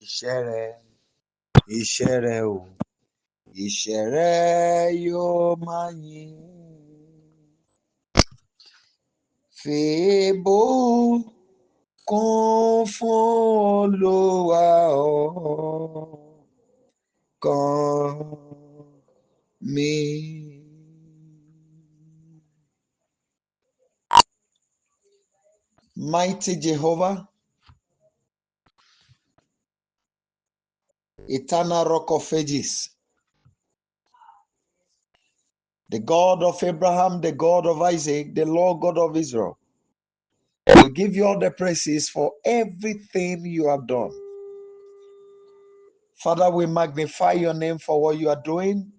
iṣẹ́ rẹ o, iṣẹ́ rẹ yóò máa yìn. Fèébó kún fún Olúwa ọkàn mi. Mighty Jehovah, eternal rock of ages, the God of Abraham, the God of Isaac, the Lord God of Israel, we give you all the praises for everything you have done. Father, we magnify your name for what you are doing.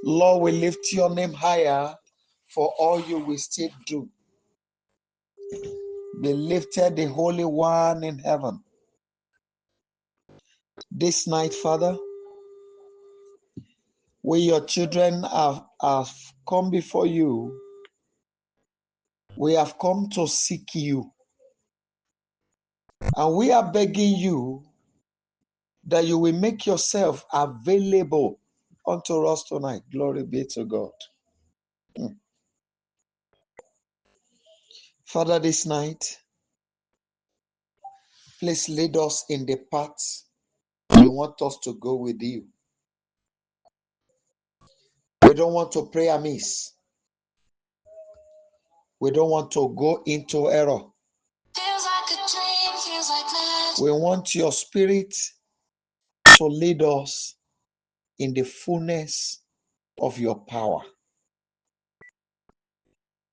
Lord, we lift your name higher for all you will still do. Be lifted, the Holy One in heaven. This night, Father, we, your children, have come before you. We have come to seek you. And we are begging you that you will make yourself available unto us tonight. Glory be to God. Father, this night, please lead us in the path you want us to go with you. We don't want to pray amiss. We don't want to go into error. Feels like a dream, feels like magic. We want your spirit to lead us in the fullness of your power.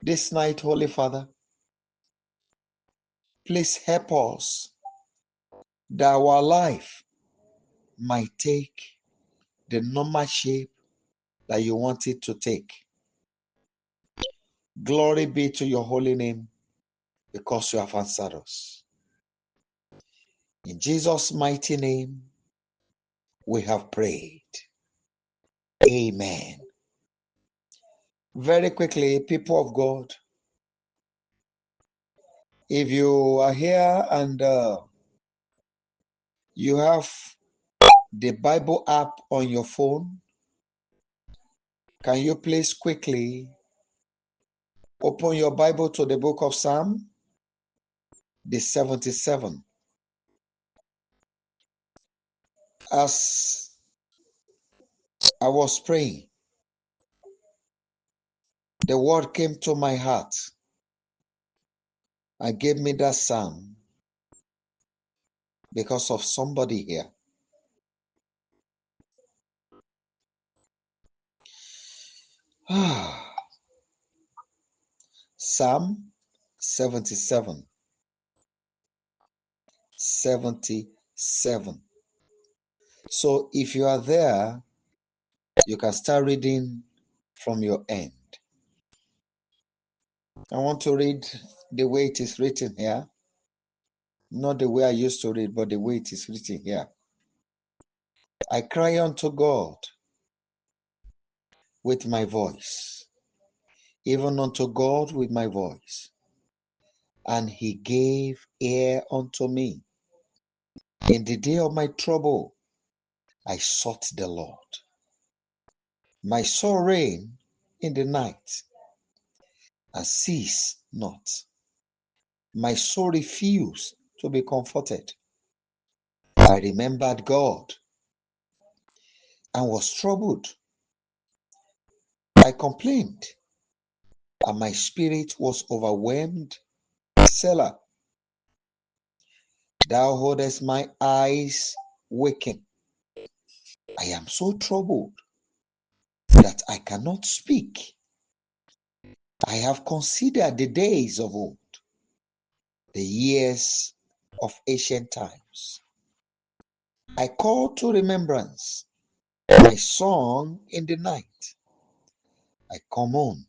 This night, Holy Father, please help us that our life might take the normal shape that you want it to take. Glory be to your holy name, because you have answered us. In Jesus' mighty name, we have prayed. Amen. Very quickly, people of God, if you are here and you have the Bible app on your phone, can you please quickly open your Bible to the book of Psalm, the 77. As I was praying, the word came to my heart and gave me that psalm because of somebody here. Psalm 77. 77. So if you are there, you can start reading from your end. I want to read the way it is written here. Not the way I used to read, but the way it is written here. I cry unto God with my voice, even unto God with my voice. And he gave ear unto me. In the day of my trouble, I sought the Lord. My soul reigned in the night and ceased not. My soul refused to be comforted. I remembered God and was troubled. I complained, and my spirit was overwhelmed. Selah. Thou holdest my eyes waking. I am so troubled that I cannot speak. I have considered the days of old, the years of ancient times. I call to remembrance my song in the night. I come on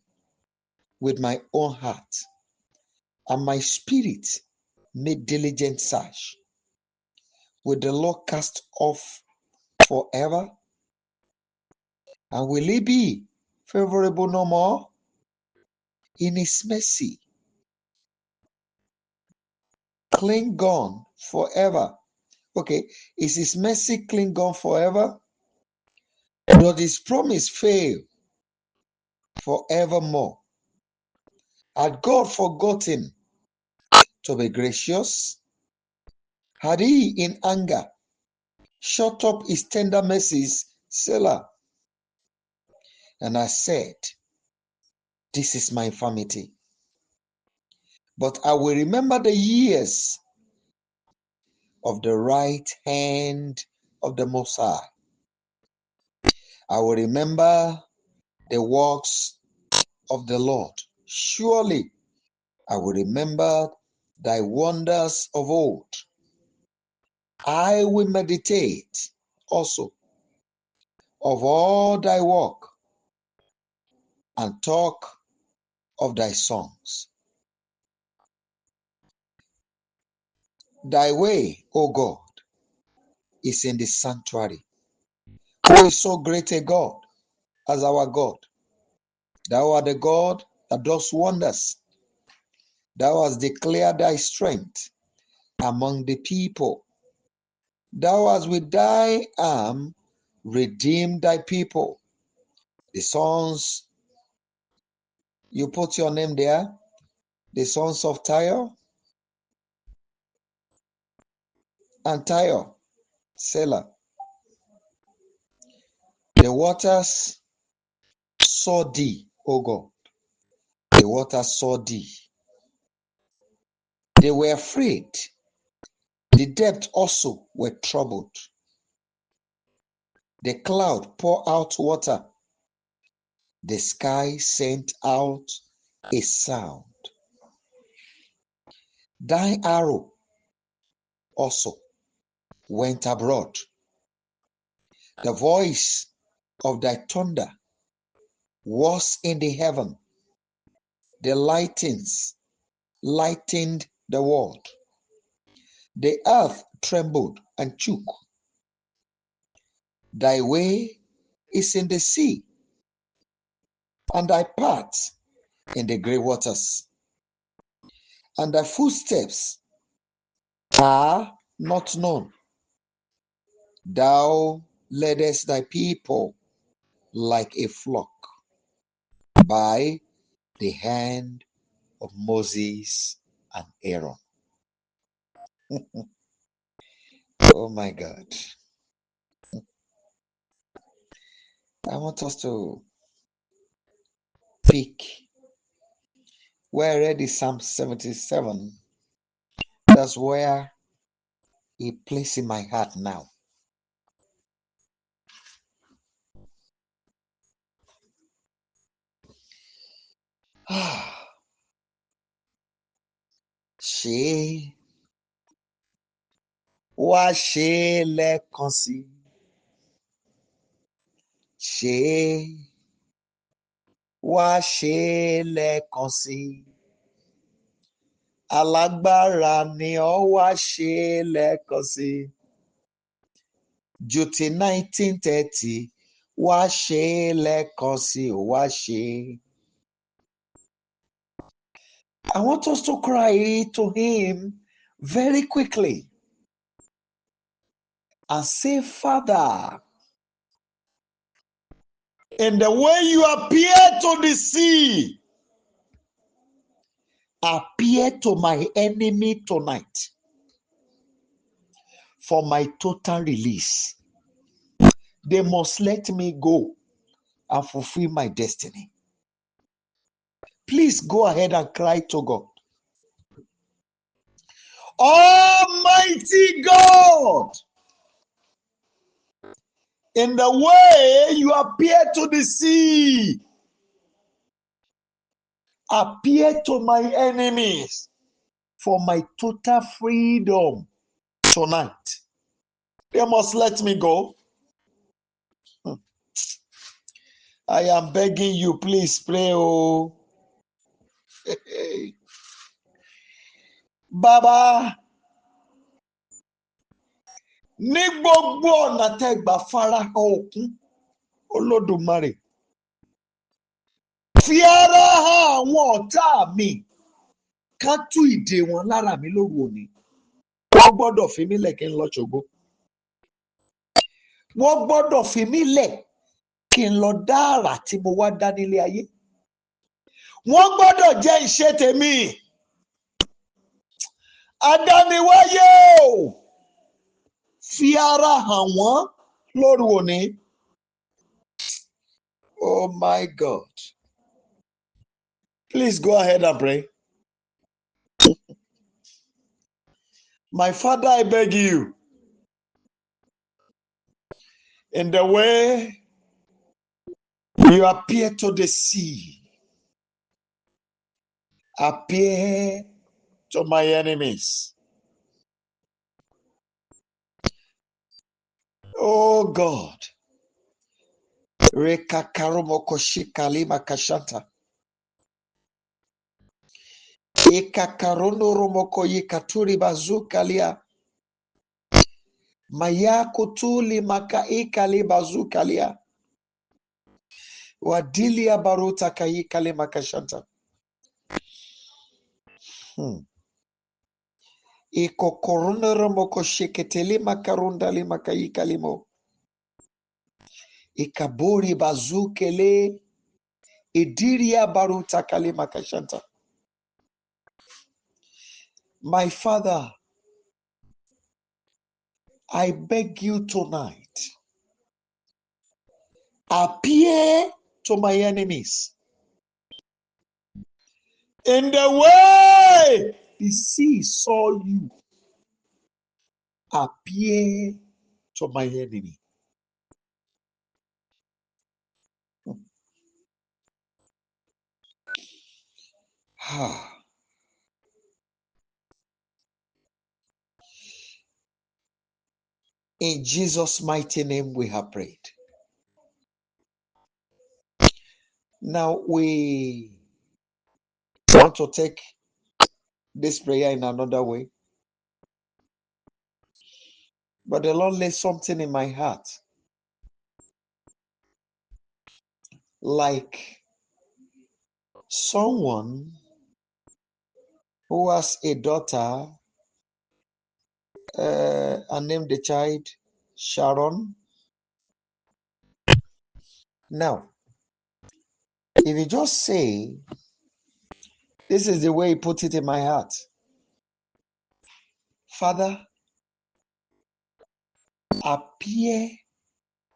with my own heart, and my spirit made diligent search. Will the Lord cast off forever? And will he be favorable no more? In his mercy, cling gone forever, Okay, is his mercy clean gone forever? Does his promise fail forevermore? Had God forgotten to be gracious? Had he in anger shut up his tender mercies? Selah. And I said, this is my infirmity. But I will remember the years of the right hand of the Most High. I will remember the works of the Lord. Surely I will remember thy wonders of old. I will meditate also of all thy work and talk of thy songs. Thy way, O God, is in the sanctuary. Who is so great a God as our God? Thou art the God that does wonders. Thou hast declared thy strength among the people. Thou hast with thy arm redeemed thy people. The sons, you put your name there, the sons of Tyre and Tyre, Selah. The waters saw thee, O God. The waters saw thee. They were afraid. The depth also were troubled. The cloud poured out water. The sky sent out a sound. Thy arrow also went abroad. The voice of thy thunder was in the heaven. The lightnings lightened the world. The earth trembled and shook. Thy way is in the sea, and thy path in the great waters. And thy footsteps are not known. Thou leddest thy people like a flock by the hand of Moses and Aaron. Oh my God. I want us to pick where I read Psalm 77. That's where he placed in my heart now. Ṣé wá ṣe lẹ́ẹ̀kan sí? Ṣé wá ṣe lẹ́ẹ̀kan sí? Alágbára ni ọ́, wá ṣe lẹ́ẹ̀kan sí. Ju ti 1930 wá ṣe lẹ́ẹ̀kan sí, wá ṣe. I want us to cry to him very quickly and say, Father, in the way you appear to the sea, appear to my enemy tonight for my total release. They must let me go and fulfill my destiny. Please go ahead and cry to God. Almighty God, in the way you appear to the sea, appear to my enemies for my total freedom tonight. They must let me go. I am begging you, please pray. Oh, Baba, ní gbogbo ọ̀nà tẹ́ gbà farahàn òkun Olódùmarè, fi ara hàn àwọn ọ̀tá mi ká tú ìdè wọn lára mi lóru òní. Wọ́n gbọ́dọ̀ fi mí lẹ̀ kí n lọ ṣògo. Wọ́n gbọ́dọ̀ fi mí lẹ̀ kí n lọ dá àrà tí mo wá dá nílé ayé. Wọ́n gbọ́dọ̀ jẹ́ iṣẹ́ tèmi. Adániwáyé o, fi ara hàn wọ́n lóru òní. Oh my God. Please go ahead and pray. My Father, I beg you, in the way you appear to the sea, appear to my enemies. Oh God. Rekakaromoko shikalima kashanta. Ikakarono romoko yikaturi bazukalia. Mayakutuli maka ikali bazukalia. Wadilia baruta kayikali makashanta. Ikokorona romoko shiketeli makarundali makayikalimo. Ikaburi bazukele. Idiria baruta kali makashanta. My Father, I beg you tonight, appear to my enemies in the way the sea saw you. Appear to my enemy. In Jesus' mighty name we have prayed. Now we want to take this prayer in another way. But the Lord laid something in my heart. Like someone who has a daughter and named the child Sharon. Now, if you just say, this is the way he put it in my heart. Father, appear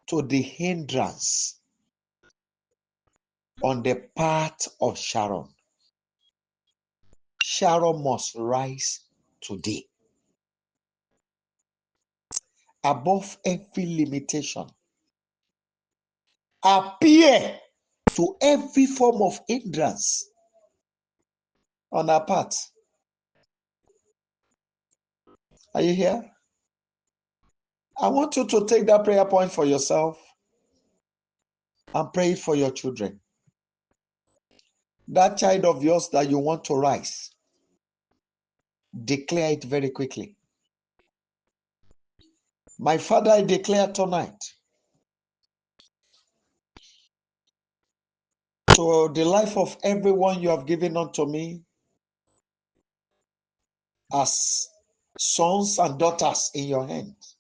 to the hindrance on the path of Sharon. Sharon must rise today above every limitation. Appear to every form of hindrance on our path. Are you here? I want you to take that prayer point for yourself and pray for your children. That child of yours that you want to rise, declare it very quickly. My Father, I declare tonight to the life of everyone you have given unto me as sons and daughters in your hands,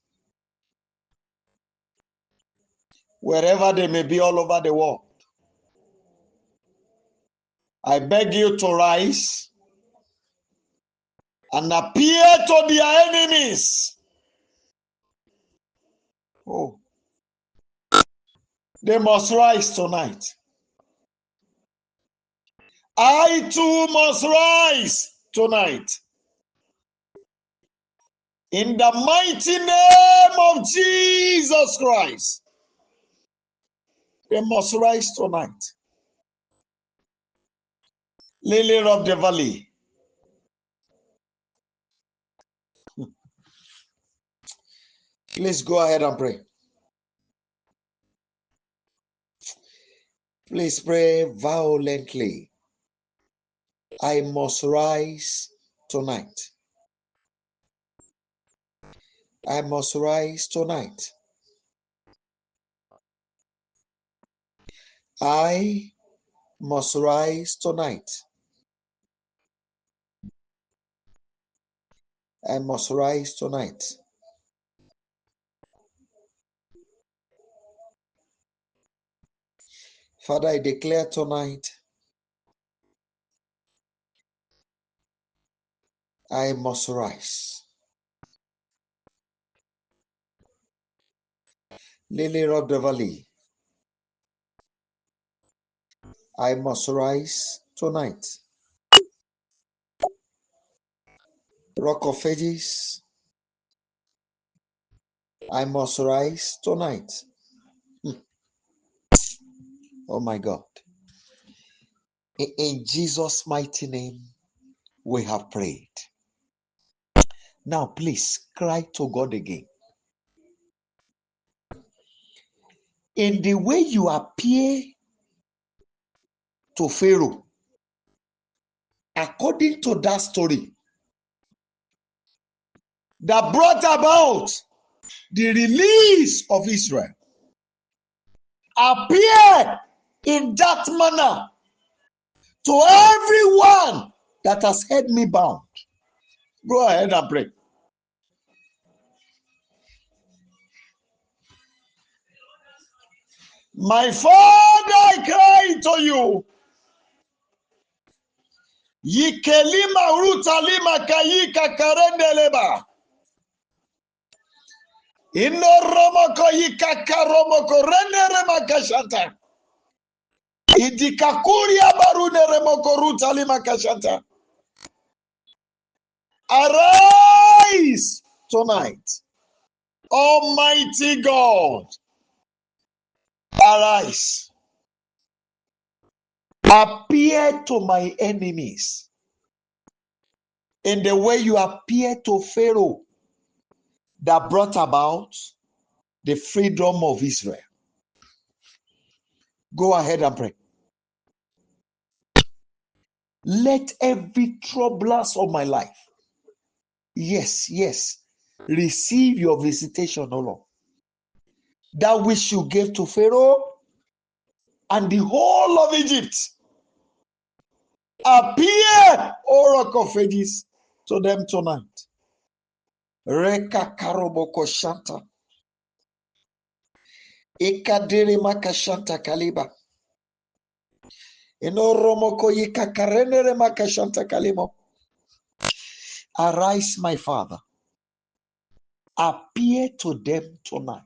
wherever they may be all over the world. I beg you to rise and appear to their enemies. Oh, they must rise tonight. I too must rise tonight. In the mighty name of Jesus Christ, they must rise tonight. Lily of the valley, please go ahead and pray. Please pray violently. I must rise tonight. I must rise tonight. I must rise tonight. I must rise tonight. Father, I declare tonight, I must rise. Lily of the valley, I must rise tonight. Rock of Ages, I must rise tonight. Oh my God. In Jesus' mighty name, we have prayed. Now, please cry to God again. In the way you appear to Pharaoh, according to that story that brought about the release of Israel, appear in that manner to everyone that has held me bound. Go ahead and pray. My Father, I cry to you. Yikelima rutalima kayika karendeleba. Inoromoko yika karomoko renderema kashanta. Idikakuria baruneremoko rutalima kashanta. Arise tonight, Almighty God. Arise. Appear to my enemies in the way you appear to Pharaoh that brought about the freedom of Israel. Go ahead and pray. Let every troublers of my life, yes, receive your visitation, O Lord. That which you gave to Pharaoh and the whole of Egypt. Appear, O Rock of Ages, to them tonight. Reka karoboko shanta. Ikadiri makashanta kaliba. Inoromoko yika karenere makashanta kalimo. Arise, my Father. Appear to them tonight.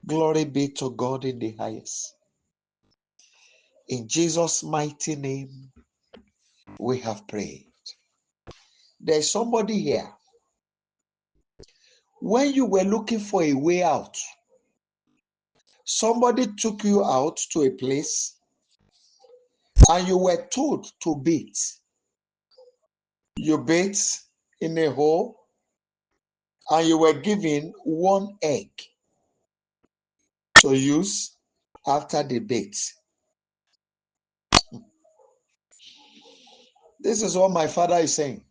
Glory be to God in the highest. In Jesus' mighty name, we have prayed. There's somebody here. When you were looking for a way out, somebody took you out to a place and you were told to bait. You bait in a hole and you were given one egg to use after the bait. This is what my Father is saying.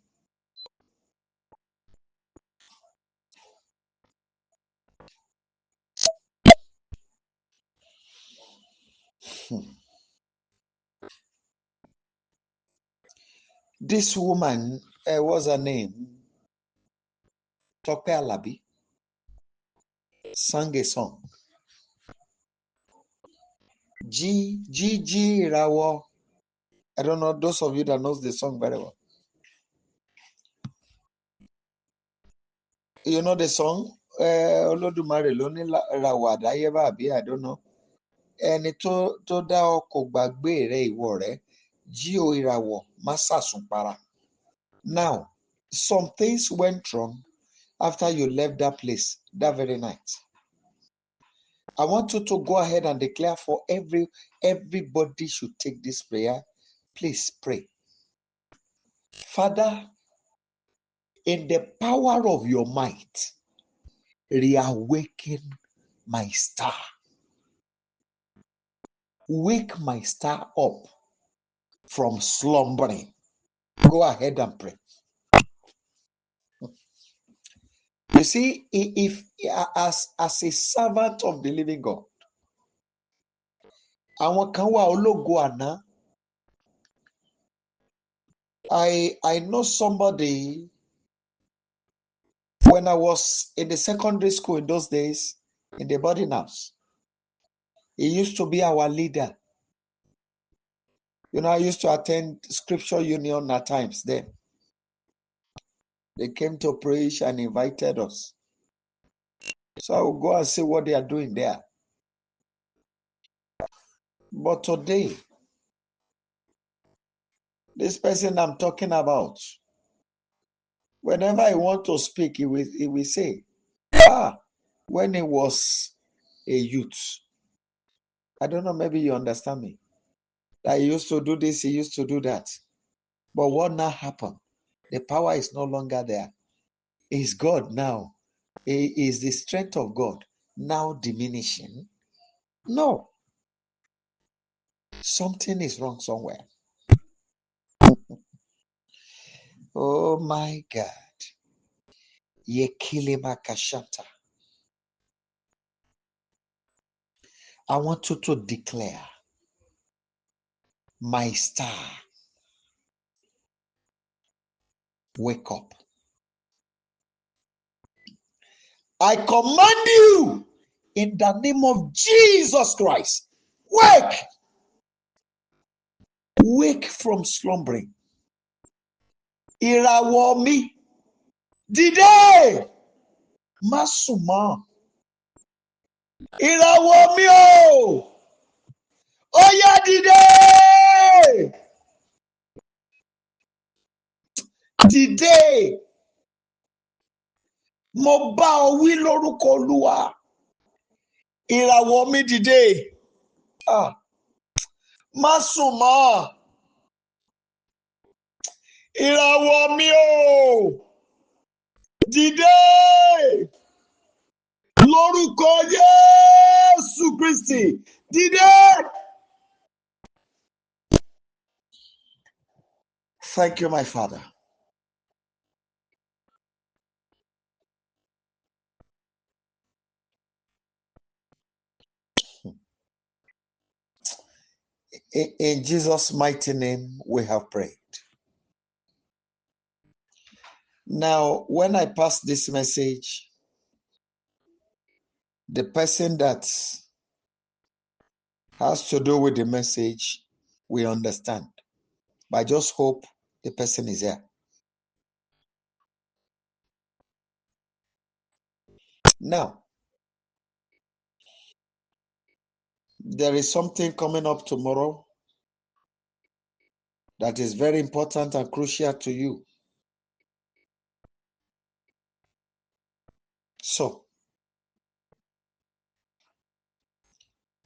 This woman, what's her name? Tope Alabi, sang a song. G Rawo. I don't know, those of you that knows the song very well. You know the song? Olódùmarè ló ní ràwọ̀ àdáyébá àbí I don't know. Ẹni tó dá ọkọ̀ gbàgbé rẹ̀ ìwọ rẹ̀ jí o ìràwọ̀ má sàsùn para. Now, some things went wrong after you left that place that very night. I want you to go ahead and declare for everybody should take this prayer. Please pray. Father, in the power of your might, reawaken my star. Wake my star up from slumbering. Go ahead and pray. You see, if as a servant of the living God, àwọn kan wà ológo àná, I know somebody when I was in the secondary school in those days, in the boarding house. He used to be our leader. I used to attend scripture union at times then. They came to preach and invited us. So I would go and see what they are doing there. But today, this person I'm talking about, whenever I want to speak, he will say, when he was a youth. I don't know, maybe you understand me. That he used to do this, he used to do that. But what now happened? The power is no longer there. Is God now? Is the strength of God now diminishing? No. Something is wrong somewhere. Oh my God. Yekilemakashata. I want you to declare, my star, wake up. I command you in the name of Jesus Christ. Wake! Wake from slumbering. Ìràwọ̀ mi, dìde! Má sùn mọ́. Ìràwọ̀ mi o! Ó yá dìde! Dìde! Mo bá ọ wí lórúkọ Olúwa. Ìràwọ̀ mi dìde. Má sùn mọ́. Ìràwọ̀ mi o! Dìde! Lórúkọ Jésù Kristi. Dìde! Thank you, my Father. In Jesus' mighty name, we have prayed. Now, when I pass this message, the person that has to do with the message will understand. But I just hope the person is here. Now, there is something coming up tomorrow that is very important and crucial to you. So,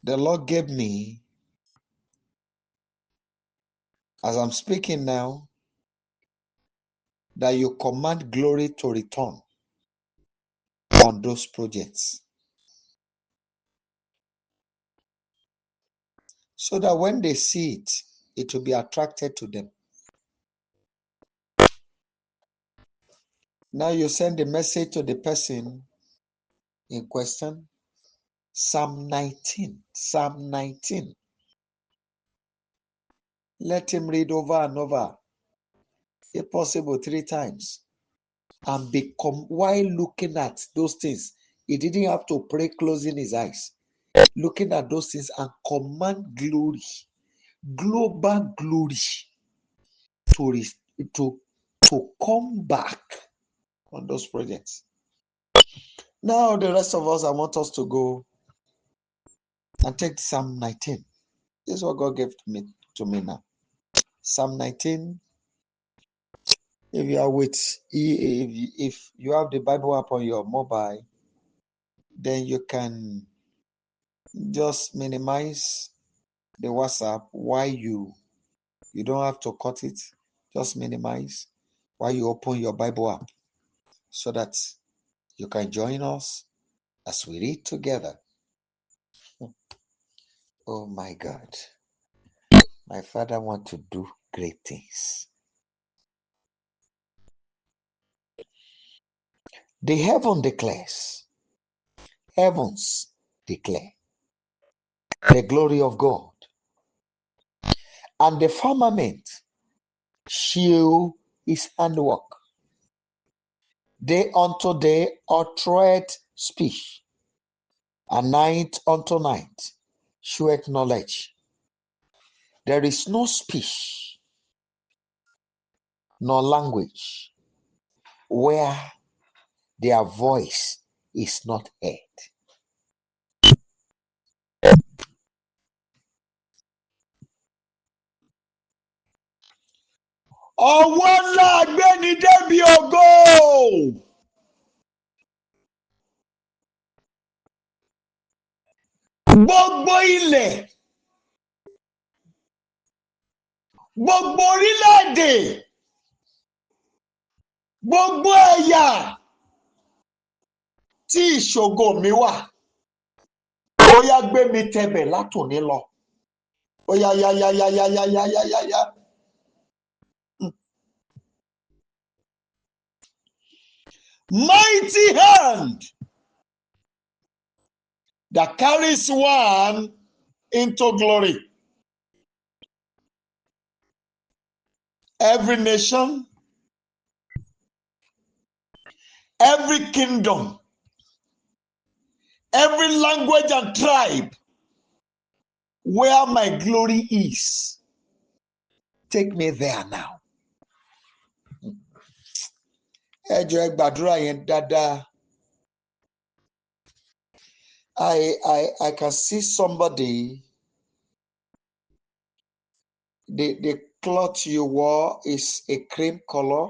the Lord gave me, as I'm speaking now, that you command glory to return on those projects. So that when they see it, it will be attracted to them. Now you send a message to the person in question. Psalm 19. Psalm 19. Let him read over and over, if possible 3 times. And become, while looking at those things, he didn't have to pray closing his eyes. Looking at those things and command glory, global glory, to come back on those projects. Now, the rest of us, I want us to go and take Psalm 19. This is what God gave to me now. Psalm 19. If you are if you have the Bible app on your mobile, then you can just minimize the WhatsApp while you don't have to cut it. Just minimize while you open your Bible app so that you can join us as we read together. Oh my God. My Father wants to do great things. The heavens declare the glory of God, and the firmament shew his handwork. Day unto day uttereth speech, and night unto night sheweth knowledge. There is no speech nor language where their voice is not heard. Ọwọ́ ńlá agbéni débi ògo. Gbogbo ilẹ̀, gbogbo orílẹ̀-èdè, gbogbo ẹ̀yà tí ìṣògo mi wà, ó yá gbé mi tẹ̀bẹ̀ látòní lọ. Ó yá yá yá yá yá yá yá yá yá yá. Mighty hand that carries one into glory. Every nation, every kingdom, every language and tribe where my glory is, take me there now. Ẹ jọ̀ọ́ ẹ gbàdúrà yẹn dáadáa. I can see somebody. The cloth you wore is a cream color.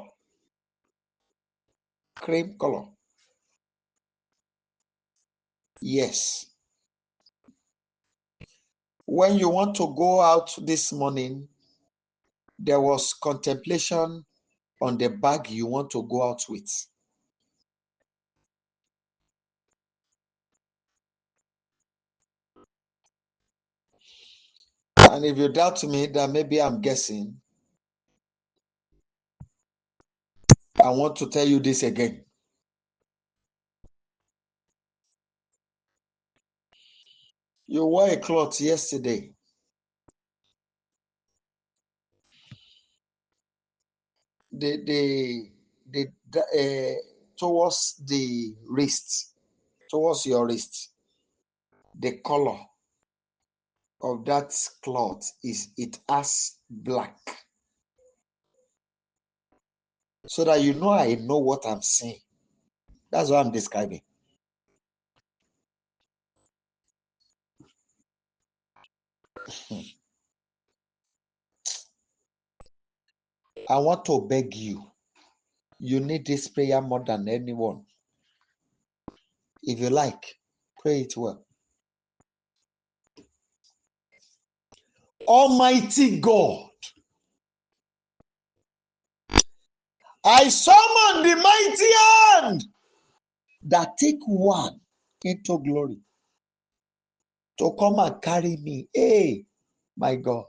Cream color. Yes. When you want to go out this morning, there was contemplation on the bag you want to go out with. And if you doubt me that maybe I'm guessing, I want to tell you this again. You wore a cloth yesterday. Towards the wrist, towards your wrist, the color of that cloth it has black. So that you know I know what I'm saying. That's what I'm describing. I want to beg you. You need this prayer more than anyone. If you like, pray it well. Almighty God, I summon the mighty hand that take one into glory to come and carry me. Hey, my God.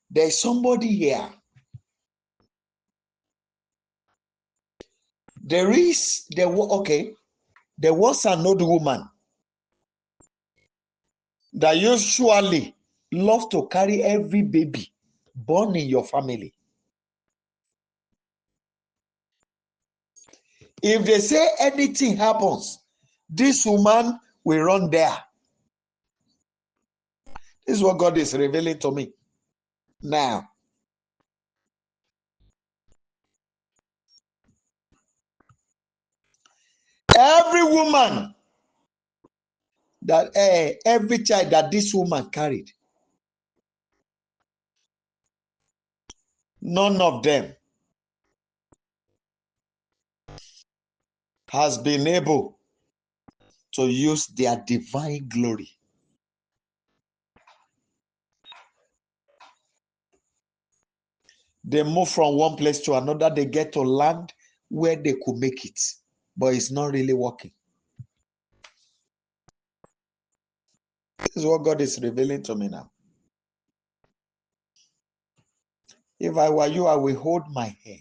There's somebody here. There was an old woman that usually love to carry every baby born in your family. If they say anything happens, this woman will run there. This is what God is revealing to me now. Every woman that every child that this woman carried, none of them has been able to use their divine glory. They move from one place to another. They get to land where they could make it, but it's not really working. This is what God is revealing to me now. If I were you, I will hold my head.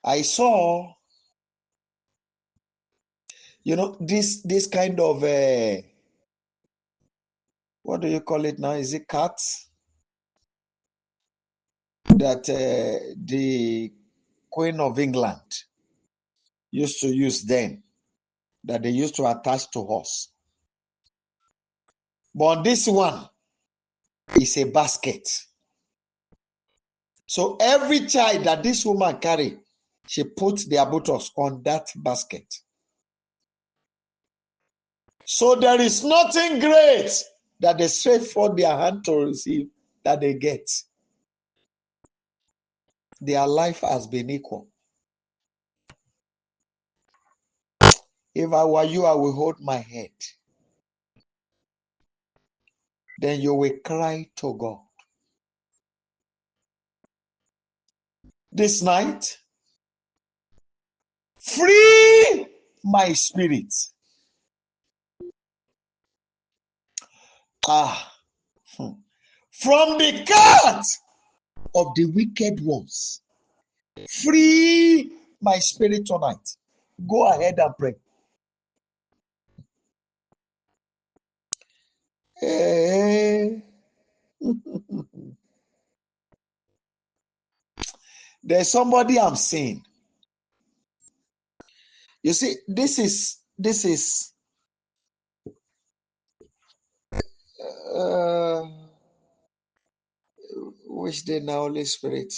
I saw, this kind of, what do you call it now? Is it cats? That the Queen of England used to use then, that they used to attach to horse. But this one is a basket. So every child that this woman carry, she puts their buttocks on that basket. So there is nothing great that they stretch for their hand to receive that they get. Their life has been equal. If I were you, I will hold my head. Then you will cry to God. This night, free my spirit. From the cut of the wicked ones. Free my spirit tonight. Go ahead and pray. There's somebody I'm seeing. You see, this is which day now, Holy Spirit?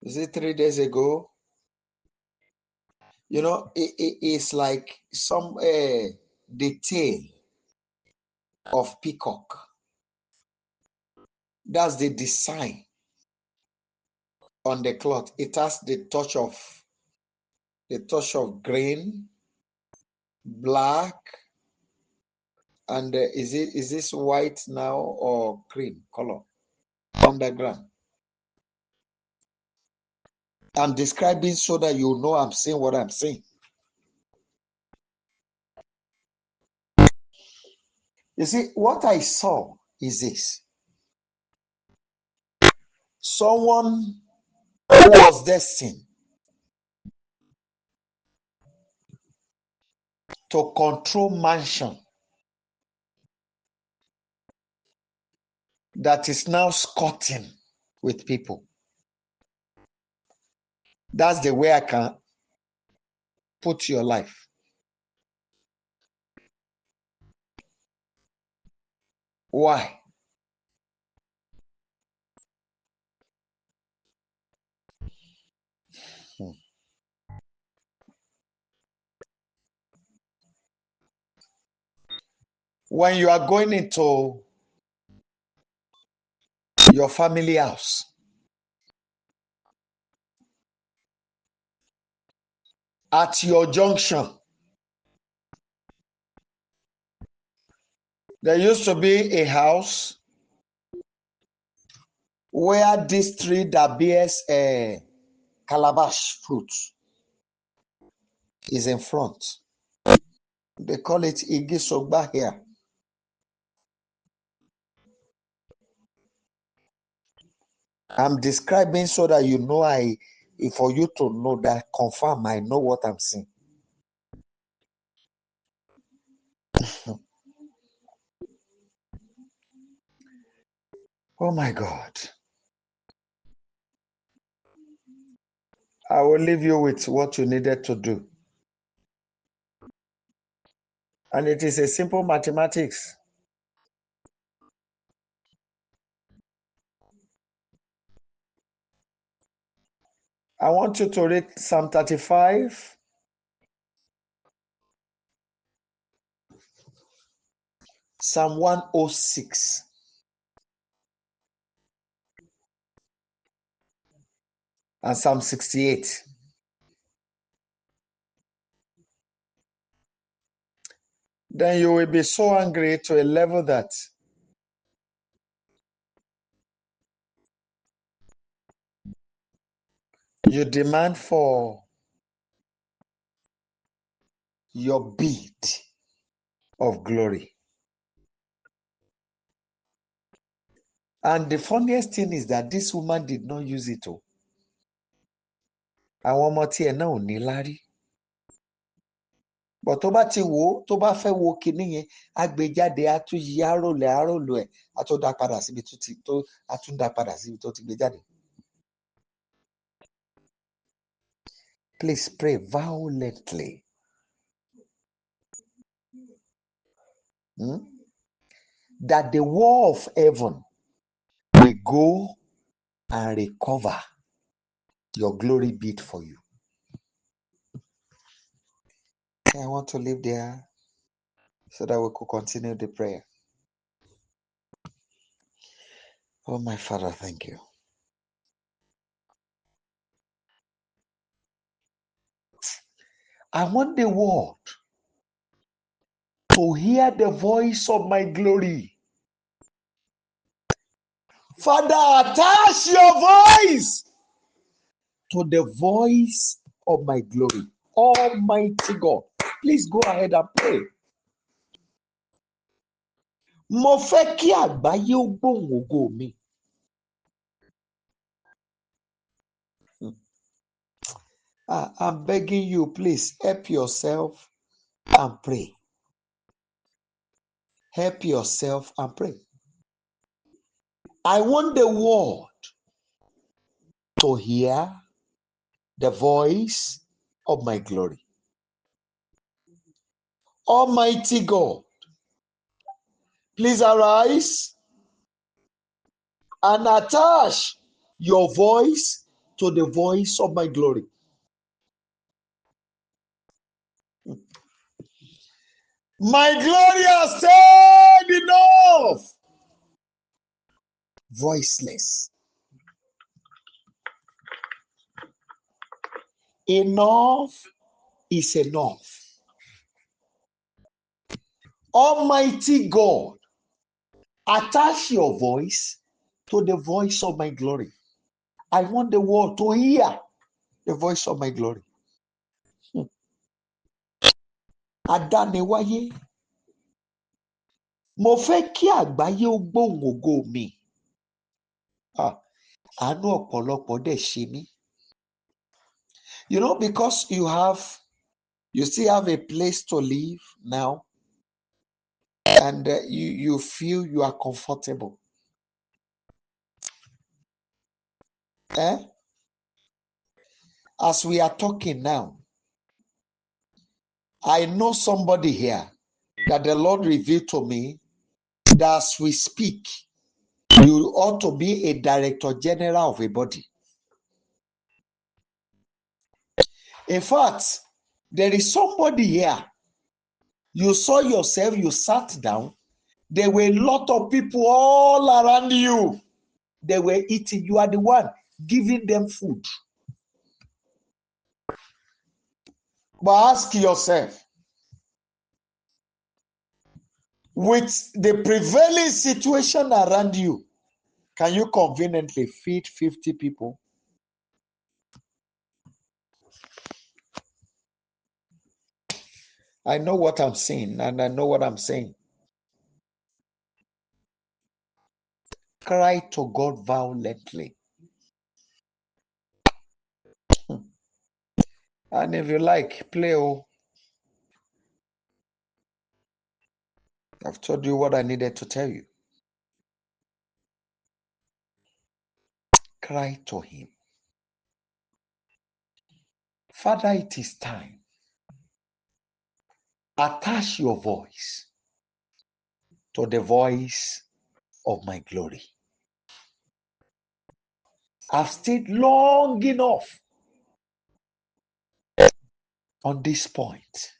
Is it 3 days ago? It's like some the tail of peacock. That's the design on the cloth. It has the touch of green, black, and is this white now or cream color on the ground? I'm describing so that you know I'm saying what I'm saying. You see, what I saw is this. Someone who was destined to control mansion that is now squatting with people. That's the way I can put your life. Why? When you are going into your family house, at your junction, there used to be a house where this tree that bears a calabash fruit is in front. They call it Igisogba here. I'm describing so that you know for you to know that confirm I know what I'm saying. Oh my God. I will leave you with what you needed to do. And it is a simple mathematics. I want you to read Psalm 35, Psalm 106, and Psalm 68. Then you will be so angry to a level that you demand for your bit of glory. And the funniest thing is that this woman did not use it. Àwọn ọmọ tí ẹ̀ náà ò ní lárí. But tó bá ti wò ó, tó bá fẹ́ wo kinní yẹn, á gbé jáde, á tún yí àròlò ẹ̀, á tún dá padà síbi tó ti gbé jáde. Please pray violently. That the war of heaven will go and recover your glory bid for you. I want to leave there so that we could continue the prayer. Oh, my Father, thank you. I want the world to hear the voice of my glory. Father, attach your voice to the voice of my glory. Almighty God, please go ahead and pray. Mo fẹ́ kí àgbáyé ó gbóhùn ògo mi. I'm begging you, please help yourself and pray. Help yourself and pray. I want the world to hear the voice of my glory. Almighty God, please arise and attach your voice to the voice of my glory. My glory has said enough. Voiceless. Enough is enough. Almighty God, attach your voice to the voice of my glory. I want the world to hear the voice of my glory. Adániwáyé, mo fẹ́ kí àgbáyé ó gbóhùn ògo mi. Àánú ọ̀pọ̀lọpọ̀ dẹ̀ ṣe mí. You know, because you still have a place to live now, and you feel you are comfortable. As we are talking now, I know somebody here that the Lord revealed to me that as we speak, you ought to be a director general of a body. In fact, there is somebody here. You saw yourself, you sat down. There were a lot of people all around you. They were eating. You are the one giving them food. But ask yourself, with the prevailing situation around you, can you conveniently feed 50 people? I know what I'm saying, and I know what I'm saying. Cry to God violently. And if you like, play. I've told you what I needed to tell you. Cry to him. Father, it is time. Attach your voice to the voice of my glory. I've stayed long enough on this point.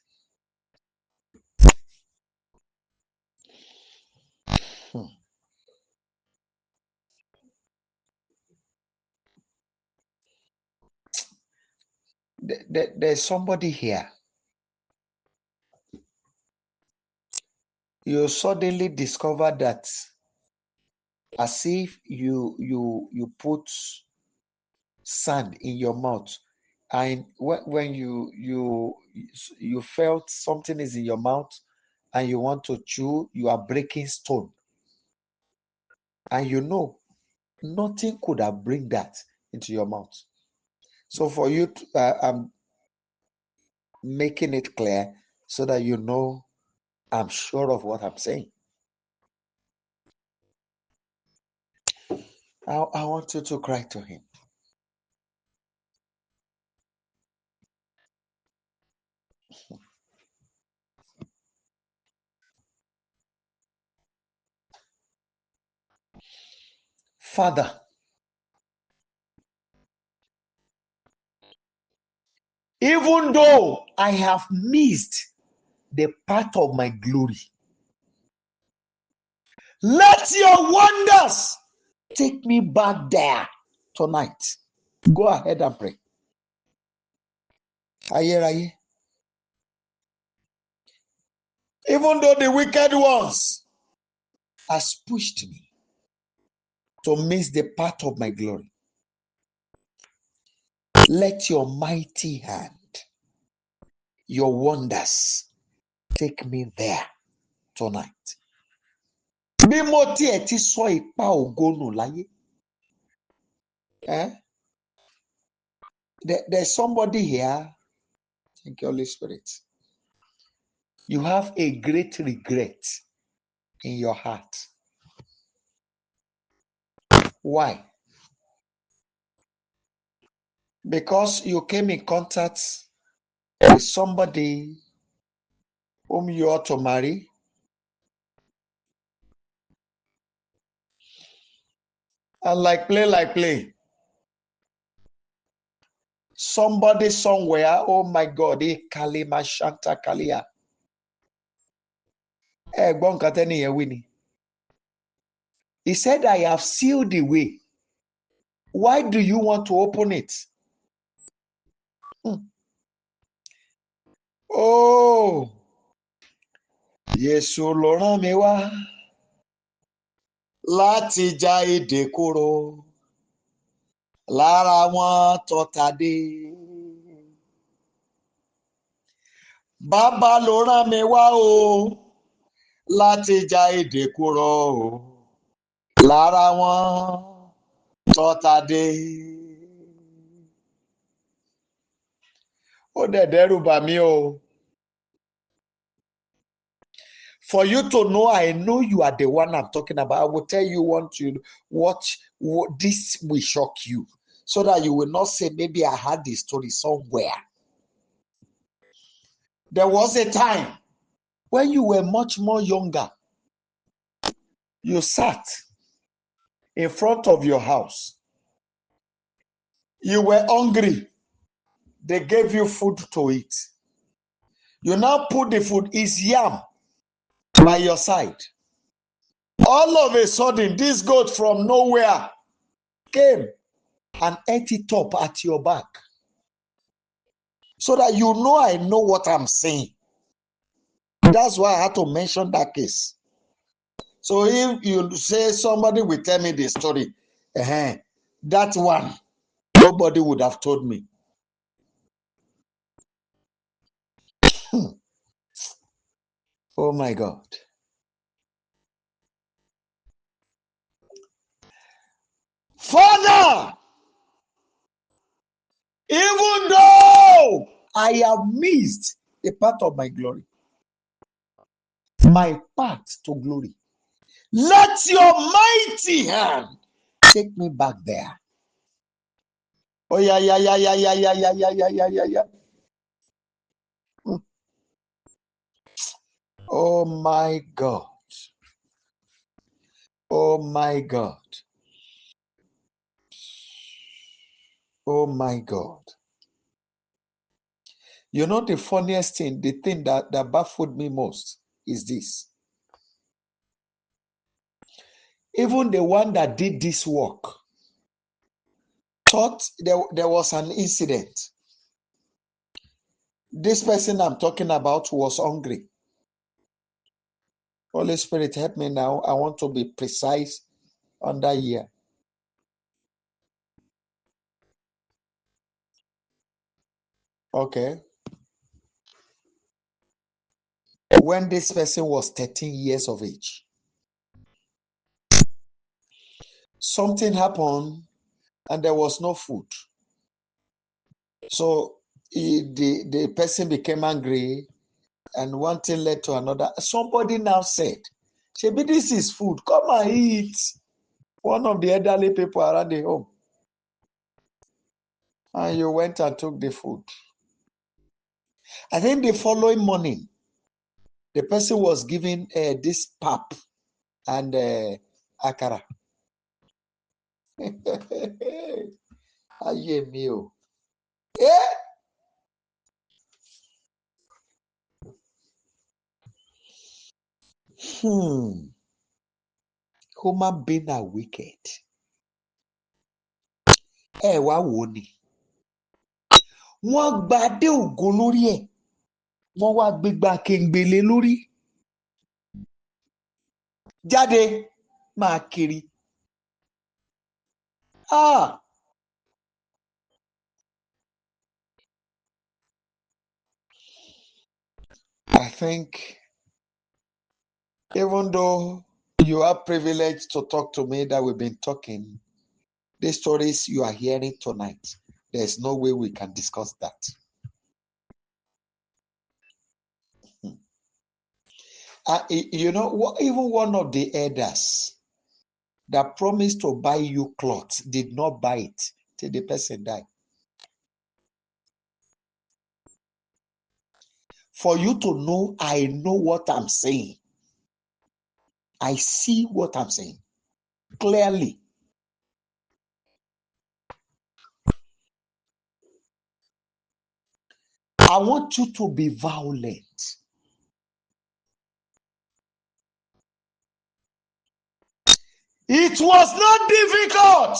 There's somebody here. You suddenly discover that as if you put sand in your mouth, and when you felt something is in your mouth and you want to chew, you are breaking stone. And you know Nothing could have bring that into your mouth. So for you, I'm making it clear so that you know I'm sure of what I'm saying. I want you to cry to him. Father, even though I have missed the part of my glory, let your wonders take me back there tonight. Go ahead and pray. Ayeraye. Even though the wicked ones has pushed me to miss the part of my glory, let your mighty hand, your wonders, take me there tonight. Bí mo tiẹ̀ ti sọ ipa ògo nù láyé. There's somebody here. Thank you, Holy Spirit. You have a great regret in your heart. Why? Because you came in contact with somebody whom you ought to marry. And like play. Somebody somewhere, oh my God, Kalima Shanta Kalia. He said, I have sealed the way. Why do you want to open it? Oh, Yesu ló rán mi wá láti já èdè kúrò lára wọn tọ́ta dé. Bàbá ló rán mi wá o láti já èdè kúrò lára wọn tọ́ta dé. Ó dẹ̀ dẹ́rù bà mí o. For you to know, I know you are the one I'm talking about. I will tell you what this will shock you, so that you will not say, maybe I had this story somewhere. There was a time when you were much more younger. You sat in front of your house. You were hungry. They gave you food to eat. You now put the food, is yam by your side. All of a sudden, this goat from nowhere came and ate it up at your back. So that you know I know what I'm saying. That's why I had to mention that case. So if you say somebody will tell me the story, that one, nobody would have told me. Oh my God. Father, even though I have missed a part of my glory, my path to glory, let your mighty hand take me back there. Oh yeah. Oh my God. Oh my God. Oh my God. You know the funniest thing, the thing that baffled me most is this. Even the one that did this work thought there was an incident. This person I'm talking about was hungry. Holy Spirit, help me now. I want to be precise on that year. Okay. When this person was 13 years of age, something happened and there was no food. So the person became angry, and one thing led to another. Somebody now said, "Shebi, this is food. Come and eat." One of the elderly people around the home. And you went and took the food. I think the following morning, the person was given this pap and akara. Ayé mi o. Human beings are wicked. Wá wò ni. Wọ́n gba adé ògo lórí ẹ̀. Wọ́n wá gbégbá kéńgbélé lórí. Jáde máa kiri. I think even though you are privileged to talk to me that we've been talking, the stories you are hearing tonight, there's no way we can discuss that. You know, even one of the elders that promised to buy you clothes did not buy it till the person died. For you to know, I know what I'm saying. I see what I'm saying clearly. I want you to be violent. It was not difficult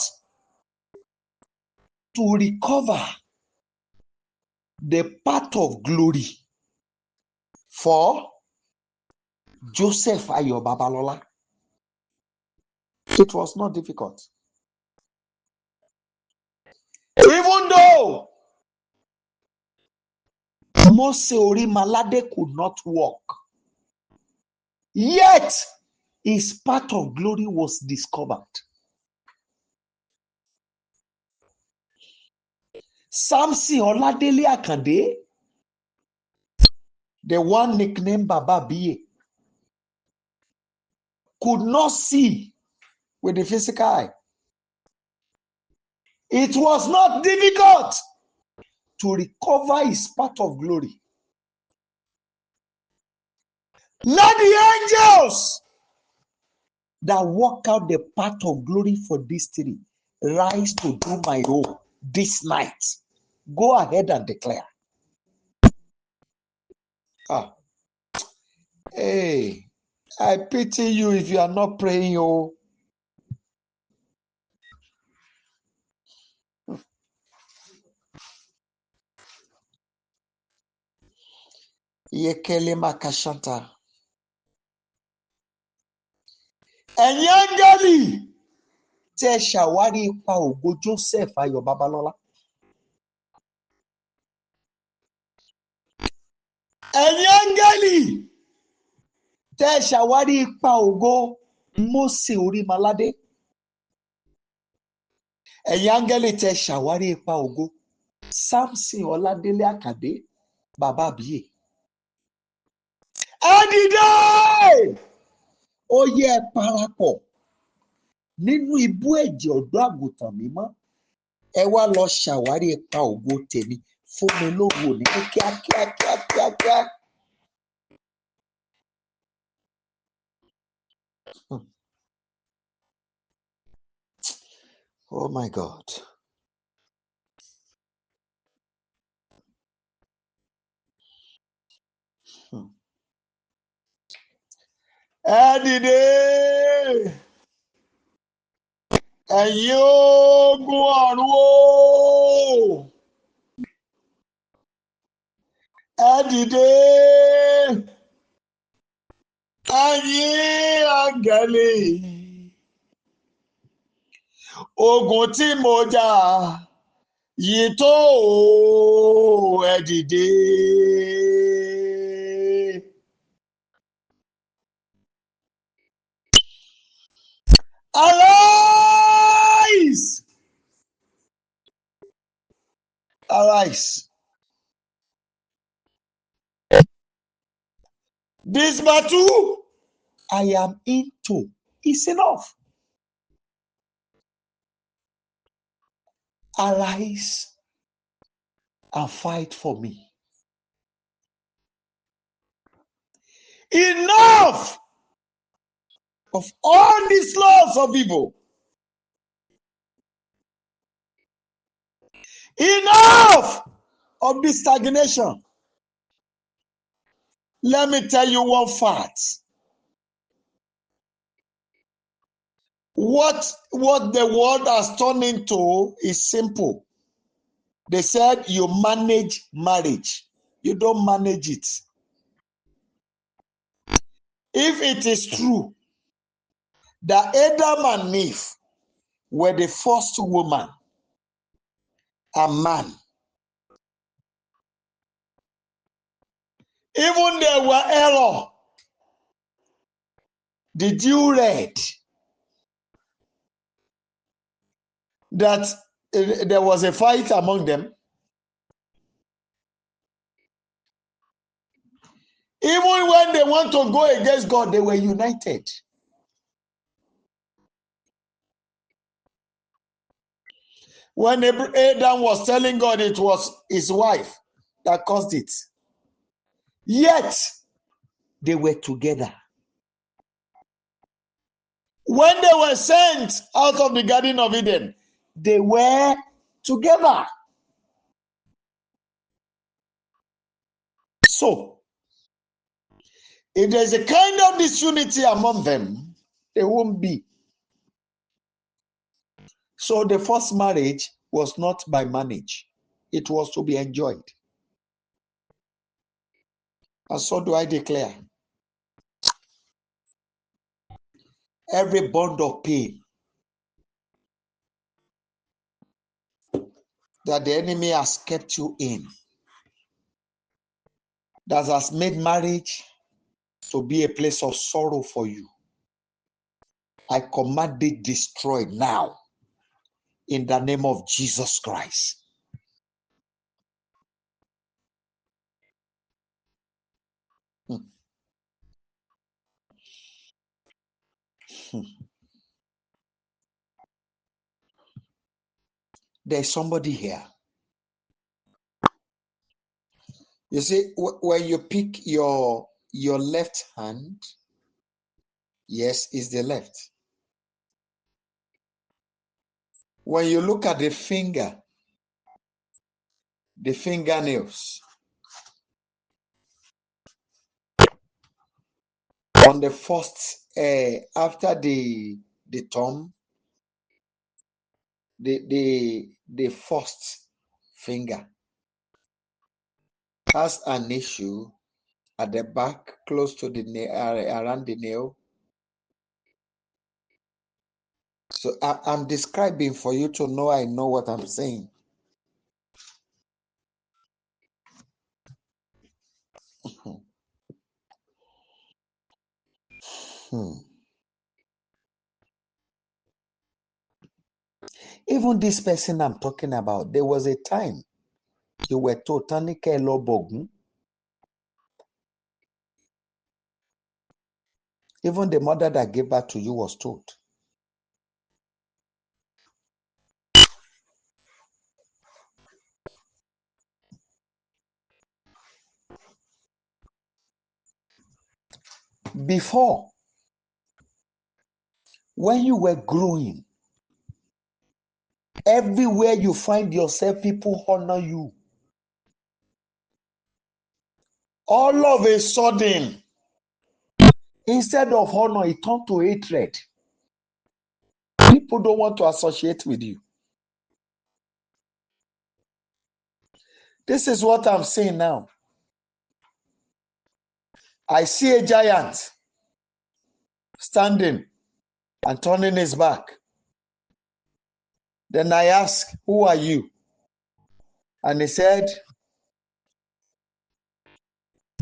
to recover the path of glory for Joseph Ayo Babalola. It was not difficult. Even though Mose Orimalade could not walk, yet his path of glory was discovered. Samson Oladele Akande, the one nicknamed Baba Biye, could not see with the physical eye. It was not difficult to recover his path of glory. Let the angels that walk out the path of glory for this city rise to do my role this night. Go ahead and declare. Hey, I pity you if you are not praying. Oh. Yekele Makashanta. Ẹ̀yin áńgẹ́lì tẹ́ ṣàwárí ipa ògo Joseph Ayọ̀ Babalọ́lá. Ẹ̀yin áńgẹ́lì tẹ́ ṣàwárí ipa ògo Mósè Orímọládé. Ẹ̀yin áńgẹ́lì tẹ́ ṣàwárí ipa ògo Samson Ọládélé Àkàndé bàbá àbíyè. Ẹ dìde! Ó yẹ ẹ parapọ̀ nínú ibú ẹ̀jẹ̀ ọ̀dọ́ àgùntàn mímọ́. Ẹ wá lọ ṣàwárí ipa ògo tèmi fún mi lóru òní ní kíákíá. Oh my God. Ẹ dìde! Ẹ̀yin ogun ọ̀run o! Ẹ dìde! Ẹ̀yin áńgẹ́lì! Ogun tí mo jà yìí tó ẹ dìde. Arise! Arise. This battle I am into is enough. Arise and fight for me. Enough of all these laws of evil. Enough of this stagnation. Let me tell you one fact. What the world has turned into is simple. They said you manage marriage. You don't manage it. If it is true that Adam and Eve were the first woman and man, even there were error. Did you read that there was a fight among them? Even when they want to go against God, they were united. When Adam was telling God it was his wife that caused it, yet they were together. When they were sent out of the Garden of Eden, they were together. So, if there's a kind of disunity among them, there won't be. So the first marriage was not by marriage. It was to be enjoyed. And so do I declare. Every bond of pain that the enemy has kept you in, that has made marriage to be a place of sorrow for you, I command it destroyed now in the name of Jesus Christ. There's somebody here. You see, when you pick your left hand, yes, it's the left. When you look at the fingernails, on the first, after the thumb, the first finger has an issue at the back, close to the nail, around the nail. So I'm describing for you to know I know what I'm saying. Even this person I'm talking about, there was a time you were told, Tanike Lobogun. Even the mother that gave birth to you was told. Before, when you were growing, everywhere you find yourself, people honor you. All of a sudden, instead of honor, it turned to hatred. People don't want to associate with you. This is what I'm saying now. I see a giant standing and turning his back. Then I ask, who are you? And he said,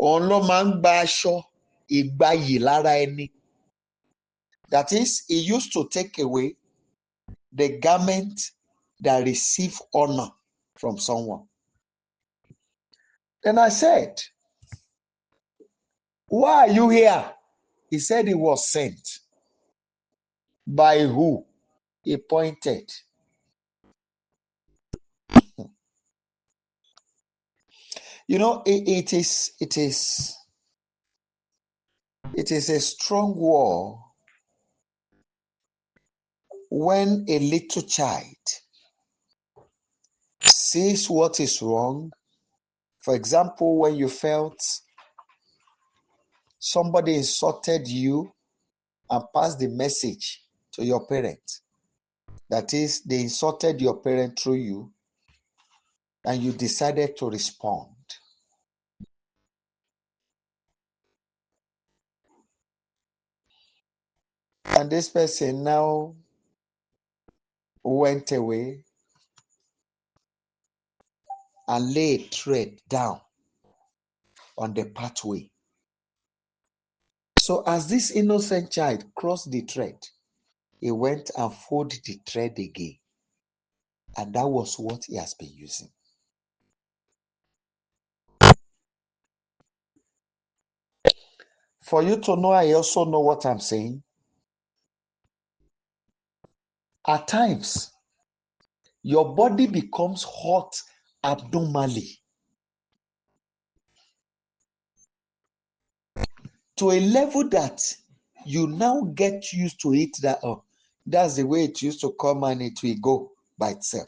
òun ló máa ń gba aṣọ ìgbayì lára ẹni. That is, he used to take away the garment that receive honor from someone. And I said, why are you here? He said he was sent. By who? He pointed. You know, it is a strong war when a little child sees what is wrong. For example, when you felt somebody insulted you and passed the message to your parents. That is, they insulted your parent through you, and you decided to respond. And this person now went away and laid a thread down on the pathway. So as this innocent child crossed the thread, he went and folded the thread again. And that was what he has been using. For you to know, I also know what I'm saying. At times, your body becomes hot abnormally to a level that you now get used to it, that that's the way it used to come and it will go by itself.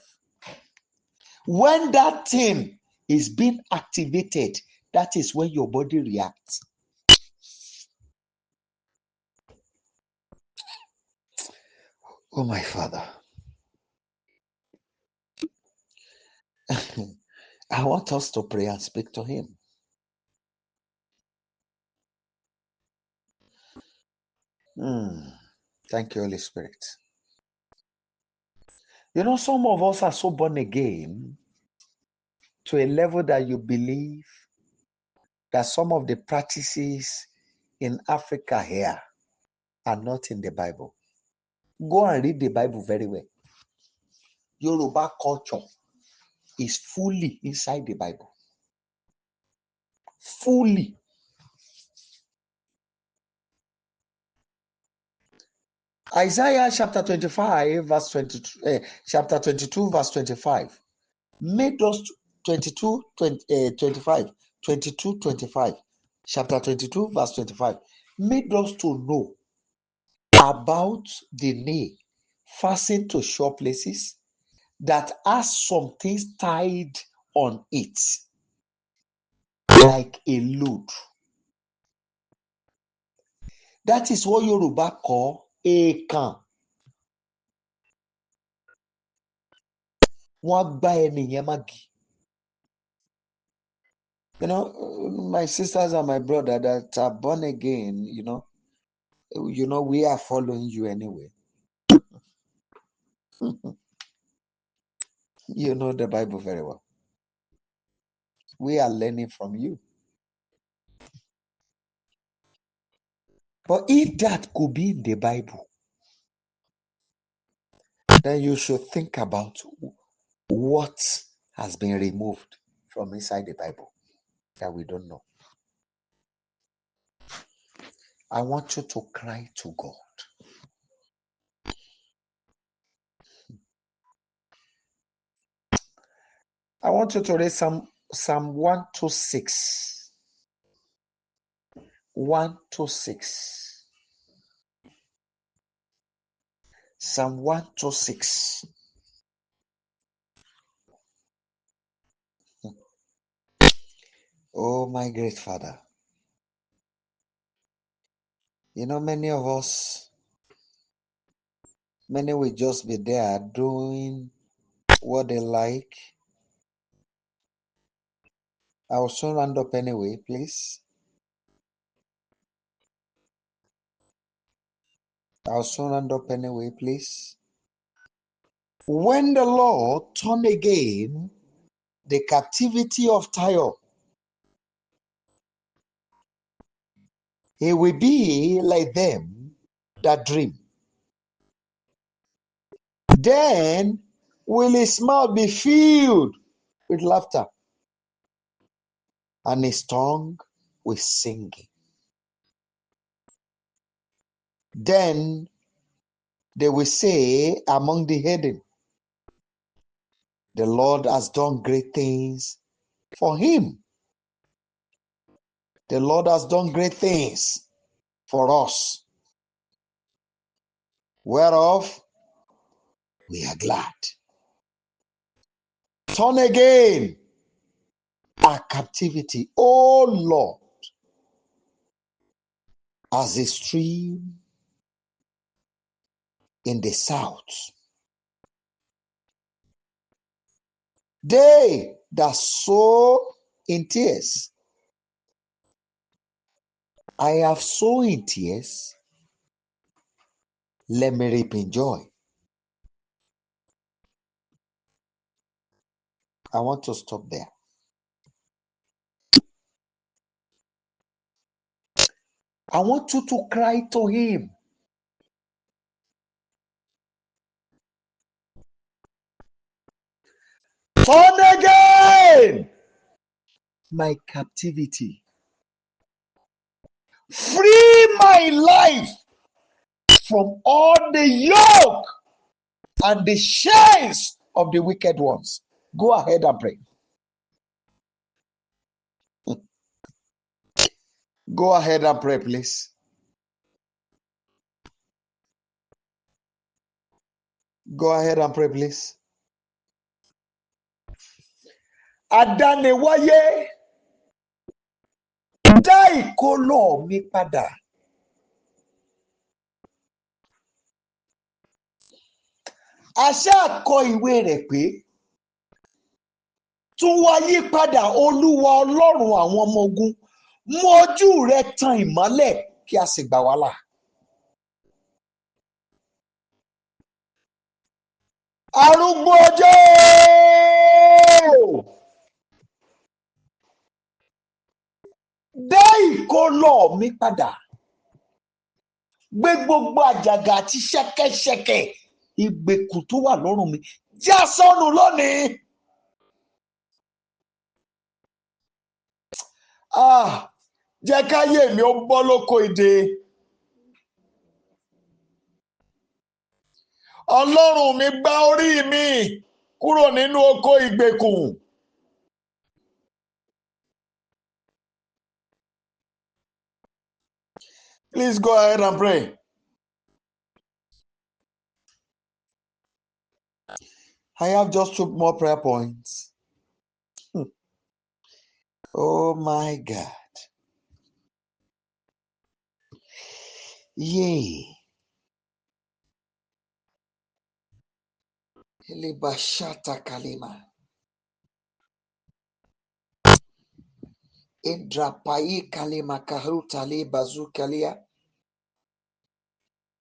When that thing is being activated, that is when your body reacts. Oh, my Father. I want us to pray and speak to him. Thank you, Holy Spirit. You know, some of us are so born again to a level that you believe that some of the practices in Africa here are not in the Bible. Go and read the Bible very well. Yoruba culture is fully inside the Bible. Fully. Isaiah chapter 25, verse 22, chapter 22, verse 25, made us 22, 25, 22, 25, chapter 22, verse 25, made us to know about the nail fastened to sure places that has some things tied on it, like a load. That is what Yoruba call èèkàn. Wọ́n gbá ẹnìyẹn mági. You know, my sisters and my brother that are born again, you know, we are following you anyway. You know the Bible very well. We are learning from you. But if that could be in the Bible, then you should think about what has been removed from inside the Bible that we don't know. I want you to cry to God. I want you to read Psalm 126. 126. Psalm 126. Oh, my great Father. You know, many of us, many will just be there doing what they like. I will soon round up anyway, please. I'll soon round up anyway, please. When the Lord turned again the captivity of Tyre, he will be like them that dream. Then will his mouth be filled with laughter. and his tongue with singing. Then they will say among the heathen, the Lord has done great things for him. The Lord has done great things for us, whereof we are glad. Turn again our captivity, O Lord, as a stream in the south. They that sow in tears, I have sown in tears, let me reap in joy. I want to stop there. I want you to cry to him. Turn again my captivity. Free my life from all the yoke and the chains of the wicked ones. Go ahead and pray. Go ahead and pray, please. Go ahead and pray, please. Adániwáyé, dá ìkólọ mi padà. Àṣà kọ ìwé rẹ̀ pé tún wá yí padà Olúwa Ọlọ́run àwọn ọmọ ogun, mú ojú rẹ̀ tan ìmọ́lẹ̀ kí a sì gbà wá là. Arúgbó ọjọ́, dá ìkólọ mi padà. Gbé gbogbo àjàgà àti ṣẹ̀kẹ̀ṣẹ̀kẹ̀ ìgbèkùn tó wà lọ́rùn mi já sọnù lónìí. Jẹ́ káyé mi ó bọ́ lóko ìdè. Ọlọ́run mi gbá orí mi kúrò nínú oko ìgbèkùn. Please go ahead and pray. I have just 2 more prayer points. Oh my God. Yay. Elibashata kalima. Indrapai kalima kahuta li bazukalia.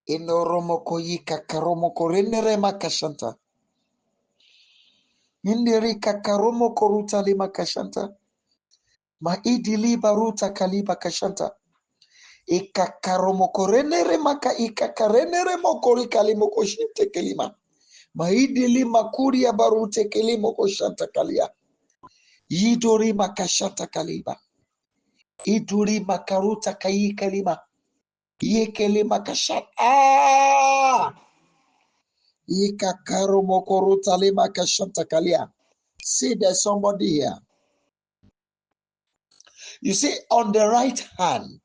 Inoromokoyi kakaromoko renere makashanta. Indiri kakaromoko ruta lima kashanta. Maidili baruta kaliba kashanta. Ikakaromoko renere maka ikakarenere mokori kalimoko shinte kelima. Maidili makuria barute kelimoko shanta kalia. Yidori makashanta kaliba. Iduri makaruta kayi kalima. Yekele makashat. Ikakaromoko ruta lima kashanta kalia. See, there's somebody here. You see, on the right hand,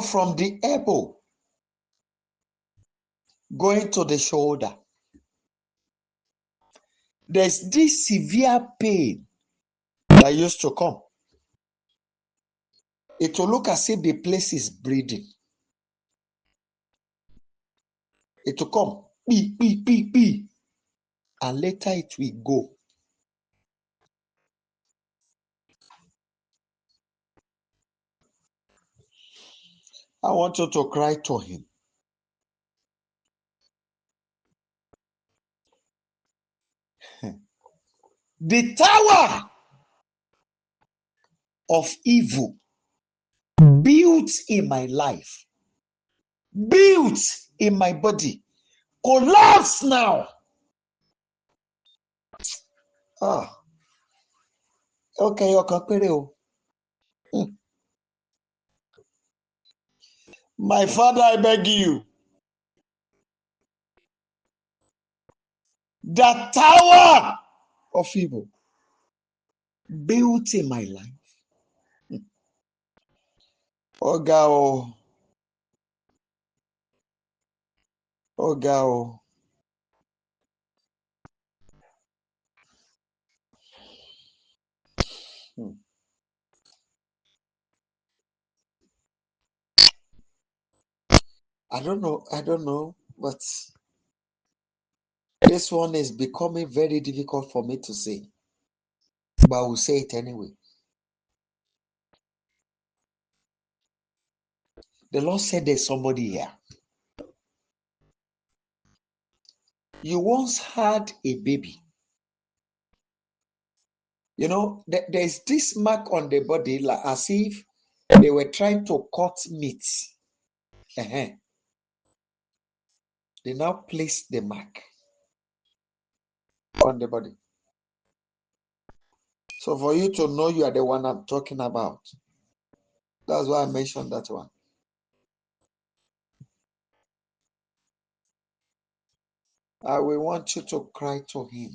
from the elbow going to the shoulder, there's this severe pain that used to come. It will look as if the place is bleeding. It will come, beep, and later it will go. I want you to cry to him. The tower of evil built in my life, built in my body, collapse now. Okay, Akure. My father, I beg you, the tower of evil built in my life. Oga, Oga. I don't know, but this one is becoming very difficult for me to say, but I will say it anyway. The Lord said there's somebody here. You once had a baby. You know, there's this mark on the body, like as if they were trying to cut meat. They now place the mark on the body. So for you to know you are the one I'm talking about, that's why I mentioned that one. I will want you to cry to him.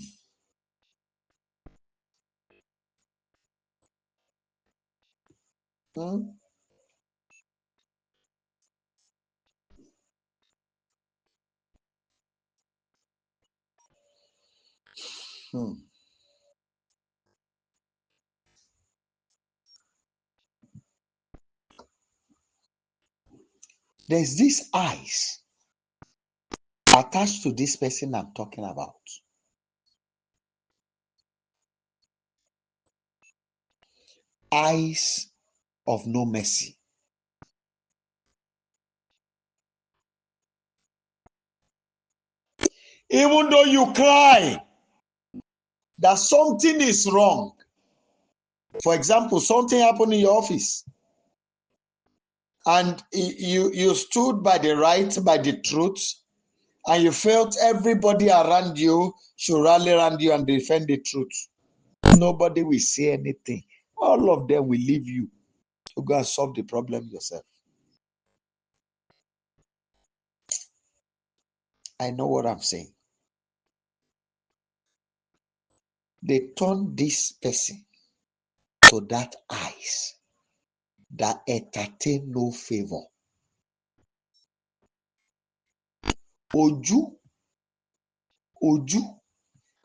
Hmm? Hmm. There's these eyes attached to this person I'm talking about. Eyes of no mercy. Even though you cry that something is wrong, for example, something happened in your office, and you stood by the right, by the truth, and you felt everybody around you should rally around you and defend the truth. Nobody will say anything. All of them will leave you to go and solve the problem yourself. I know what I'm saying. They turn this person to that eyes that entertain no favor. Ojú, ojú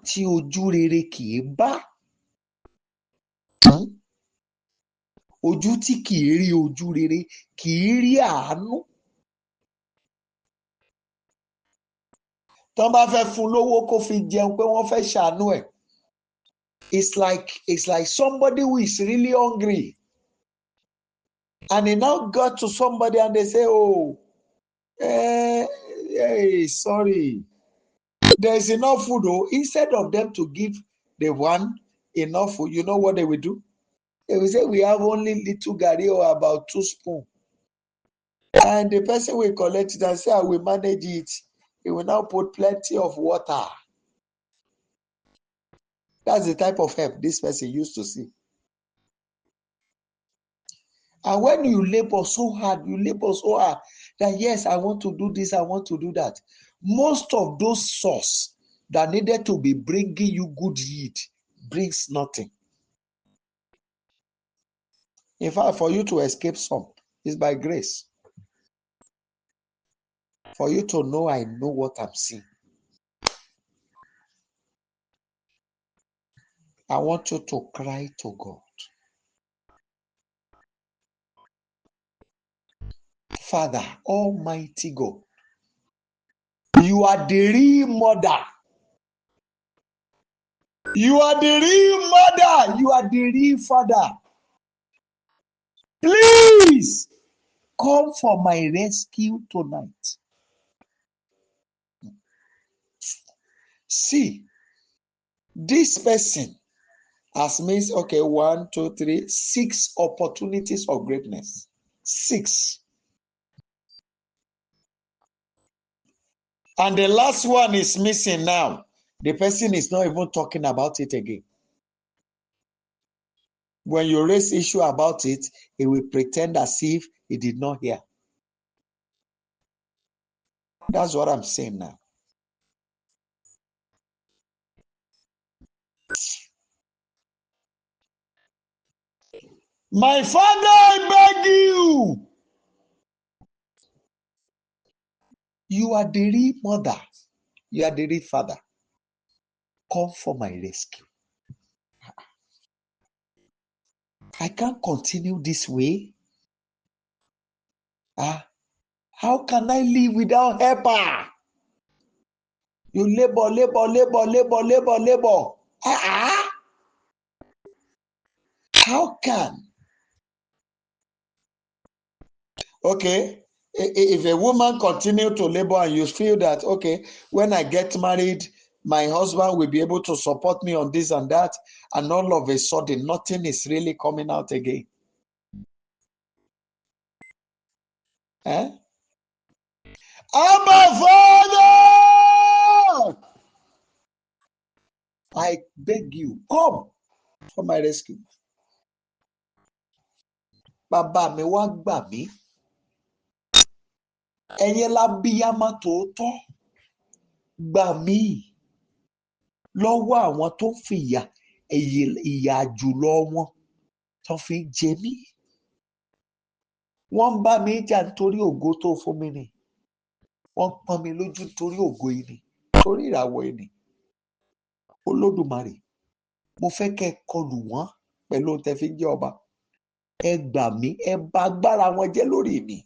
tí ojú rere kì í bá. Ojú tí kì í rí ojú rere kì í rí àánú. Tán bá fẹ́ fún lówó kó fi jẹun pé wọ́n fẹ́ ṣàánú ẹ̀. It's like somebody who is really hungry, and he now got to somebody and they say, oh, hey, sorry, there's enough food. Oh, instead of them to give the one enough food, you know what they will do? They will say, we have only little gari or about 2 spoons. And the person will collect it and say, I will manage it. He will now put plenty of water. That's the type of help this person used to see. And when you labor so hard that yes, I want to do this, I want to do that. Most of those sources that needed to be bringing you good yield brings nothing. In fact, for you to escape some is by grace. For you to know, I know what I'm seeing. I want you to cry to God. Father, Almighty God, you are the real mother. You are the real mother. You are the real father. Please come for my rescue tonight. See, this person has missed, okay, 1, 2, 3, 6 opportunities of greatness. 6. And the last one is missing now. The person is not even talking about it again. When you raise issue about it, he will pretend as if he did not hear. That's what I'm saying now. My father, I beg you. You are the real mother. You are the real father. Come for my rescue. I can't continue this way. How can I live without helper? You labor. How can? Okay, if a woman continue to labor and you feel that, okay, when I get married, my husband will be able to support me on this and that, and all of a sudden, nothing is really coming out again. Eh? Abba Father! I beg you, come for my rescue. Bàbá mi wá gbà mí. Ẹ̀yin lábíyámọ tòótọ́. Gbà mí lọ́wọ́ àwọn tó ń fi ìyà jùlọ wọn tó fi ń jẹ mí. Wọ́n ń bá mi jà nítorí ògo tó fún mi ni. Wọ́n pọ́n mi lójú nítorí ògo yìí ni. Torí ìràwọ̀ yìí ni. Olódùmarè, mo fẹ́ kẹ́ ẹ kọlù wọ́n pẹ̀lú ohun tẹ́ fi ń jẹ́ ọba. Ẹ gbà mí, ẹ bà agbára wọn jẹ́ lórí mi.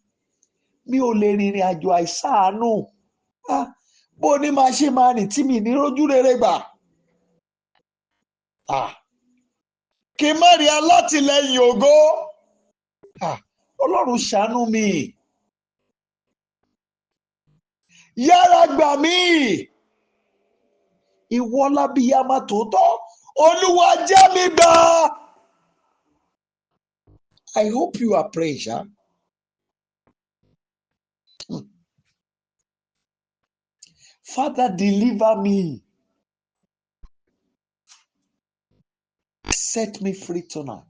Mi ò lè rìnrìn àjò àìsàánú. Bó ní máa ṣe máa rìn tí mi ní rójú rere gbà. Kí n má rí alátìlẹyìn ògo. Ọlọ́run ṣàánú mi. Yára gbà mí. Ìwọ lábíyámọ tòótọ́. Olúwa jẹ́ mi gbà. I hope you are praying, huh? Father, deliver me. Set me free tonight.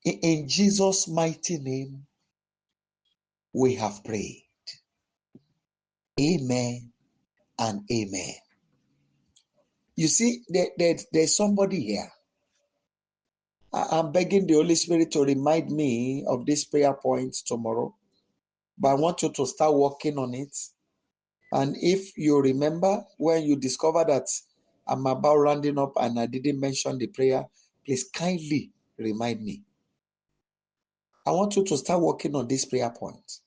In Jesus' mighty name, we have prayed. Amen and amen. You see, there's somebody here. I'm begging the Holy Spirit to remind me of these prayer points tomorrow. But I want you to start working on it. And if you remember when you discover that I'm about rounding up and I didn't mention the prayer, please kindly remind me. I want you to start working on this prayer point.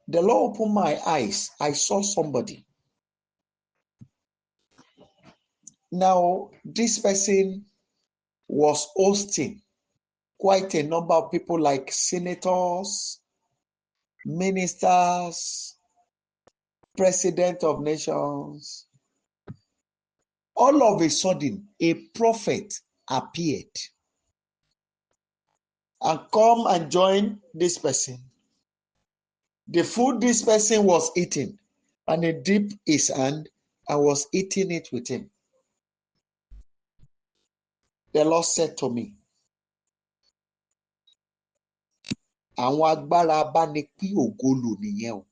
The Lord opened my eyes. I saw somebody. Now, this person was hosting quite a number of people like senators, ministers, president of nations. All of a sudden, a prophet appeared and come and join this person. The food this person was eating, and he dipped his hand and was eating it with him. The Lord said to me, àwọn agbára abánipín ògo lò nìyẹn o.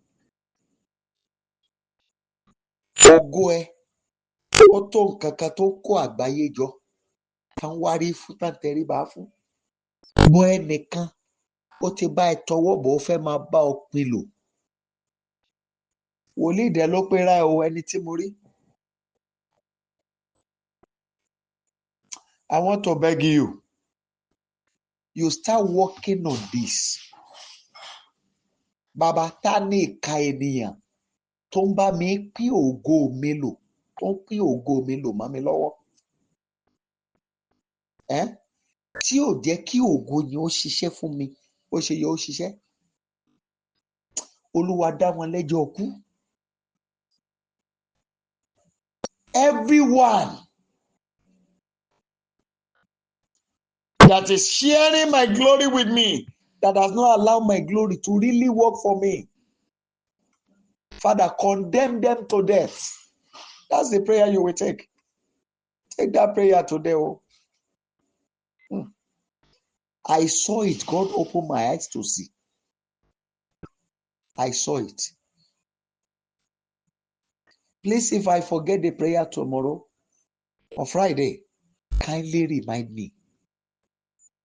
Ògo ẹ, ó tó nǹkan kan tó kó àgbáyé jọ. Tá ń wárí fún, tá ń tẹríba fún. Mọ ẹnìkan, ó ti bá ẹ tọwọ́ bọ̀, ó fẹ́ máa bá ọ pín lò. Wòlíì dẹ̀ ló pera ẹ o, ẹni tí mo rí. I want to beg you. You start working on this. Bàbá, ta ní ìka ènìyàn tó ń bá mi pín ògo mi lò, tó ń pín ògo mi lò mọ́ mi lọ́wọ́. Tí ò jẹ́ kí ògo yẹn ó ṣiṣẹ́ fún mi, ó ṣe yẹ ó ṣiṣẹ́. Olúwa dá wọn lẹ́jọ́ kú. Everyone that is sharing my glory with me, that does not allow my glory to really work for me, Father, condemn them to death. That's the prayer you will take. Take that prayer today. Oh. I saw it. God opened my eyes to see. I saw it. Please, if I forget the prayer tomorrow or Friday, kindly remind me,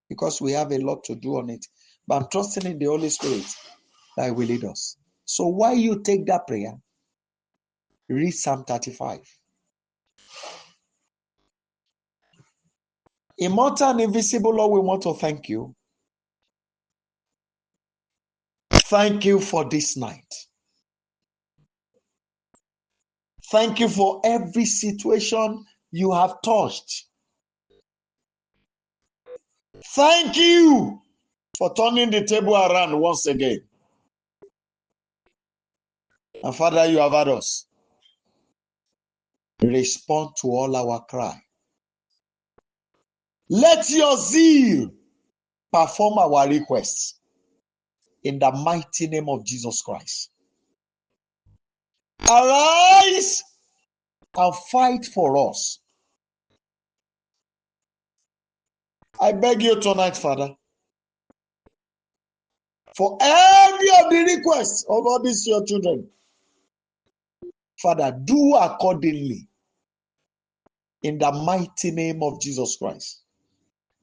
because we have a lot to do on it. But I'm trusting in the Holy Spirit that He will lead us. So while you take that prayer, read Psalm 35. Immortal and invisible Lord, we want to thank you. Thank you for this night. Thank you for every situation you have touched. Thank you for turning the table around once again. And Father, you have had us. Respond to all our cry. Let your zeal perform our requests in the mighty name of Jesus Christ. Arise and fight for us. I beg you tonight, Father, for every of the requests of all these your children, Father, do accordingly in the mighty name of Jesus Christ.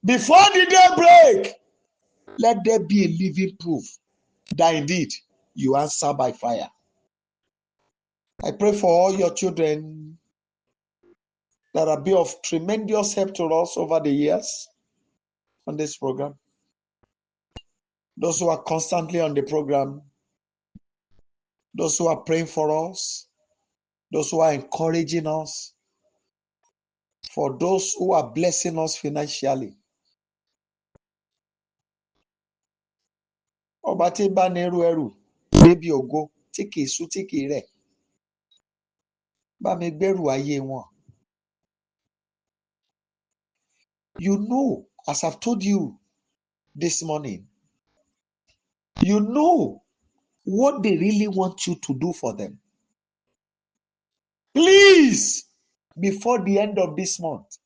Before the day break, let there be a living proof that indeed you answer by fire. I pray for all your children that have been of tremendous help to us over the years on this program. Those who are constantly on the program, those who are praying for us, those who are encouraging us, for those who are blessing us financially. Ọba tí bá ní ẹrù débi ògo tí kìí sú tí kìí rẹ̀, bá mi gbẹ́rù ayé wọn. You know, as I've told you this morning, you know what they really want you to do for them. Please, before the end of this month,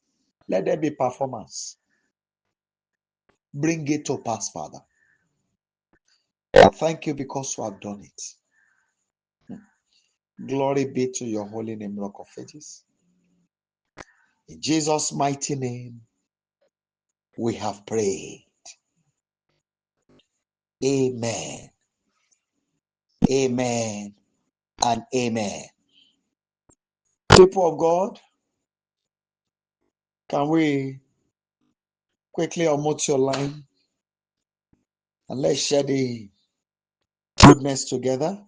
let there be performance. Bring it to pass, Father. I thank you because you have done it. Glory be to your holy name, Rock of Ages. In Jesus' mighty name, we have prayed. Amen. Amen. And amen. People of God, can we quickly unmute your line and let's share the goodness together?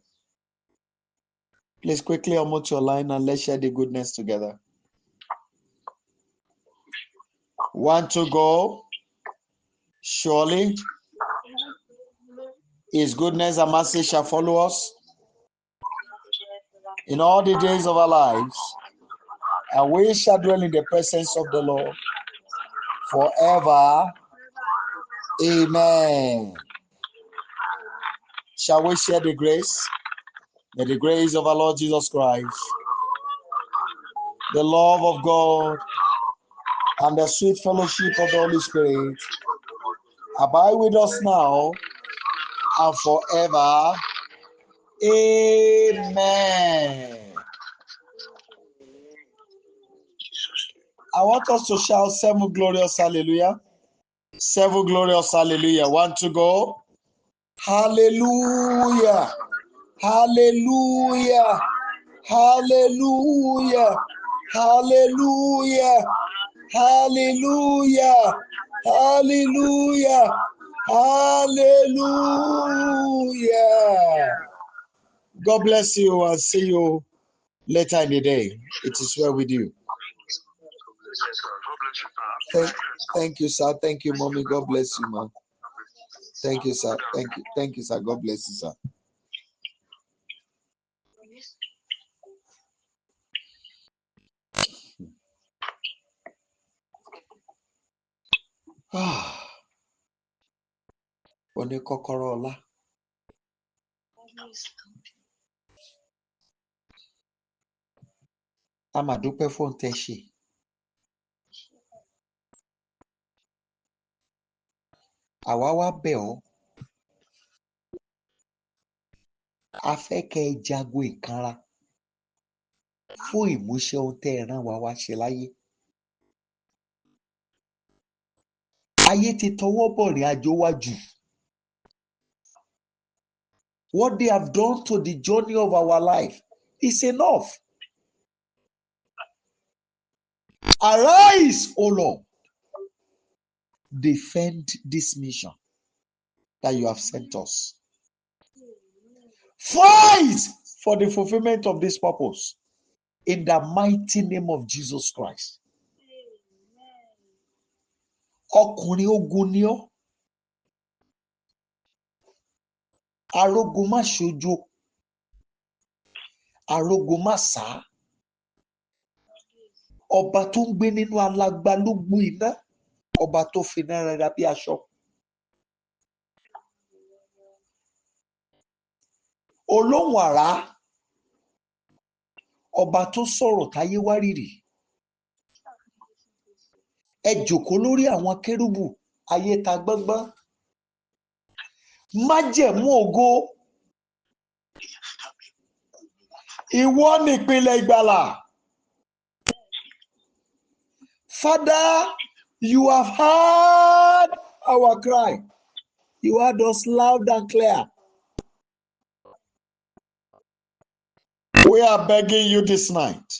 Please quickly unmute your line and let's share the goodness together. 1, 2, go. Surely His goodness and mercy shall follow us in all the days of our lives, and we shall dwell in the presence of the Lord forever. Amen. Shall we share the grace? May the grace of our Lord Jesus Christ, the love of God, and the sweet fellowship of the Holy Spirit abide with us now and forever. Amen. I want us to shout 7 glorious hallelujah. 7 glorious hallelujah. 1 to go. Hallelujah. Hallelujah. Hallelujah. Hallelujah. Hallelujah. Hallelujah. Hallelujah. God bless you and see you later in the day. It is well with you. Thank you, sir. Thank you, mommy. God bless you, man. Thank you, sir. Thank you. Thank you, sir. God bless you, sir. One kokorola. A máa dúpẹ́ fún tẹ́ ṣe. àwa wá bẹ̀ ọ́, a fẹ́ kẹ́ ẹ jagun ìkanra fún ìmúṣẹ ohun tẹ́ ẹ rán wa wá ṣe láyé. Ayé ti tọwọ́ bọ̀ rìn àjò wa jù. What they have done to the journey of our life is enough. Arise, O Lord. Defend this mission that you have sent us. Fight for the fulfillment of this purpose in the mighty name of Jesus Christ. Ọkùnrin ogun ni ọ́. Arógun má ṣojo. Arógun má sá. Ọba tó ń gbé nínú alágbálúgbú iná. Ọba tó fi iná rẹra bí aṣọ. Olóhùn àrá. Ọba tó sọ̀rọ̀ táyé wárìrì. Ẹ jòkó lórí àwọn kérúbù ayé ta gbọ́ngbọ́n. Májẹ̀mú ògo. Ìwọ nìpínlẹ̀ ìgbàlà. Father, you have heard our cry. You heard us loud and clear. We are begging you this night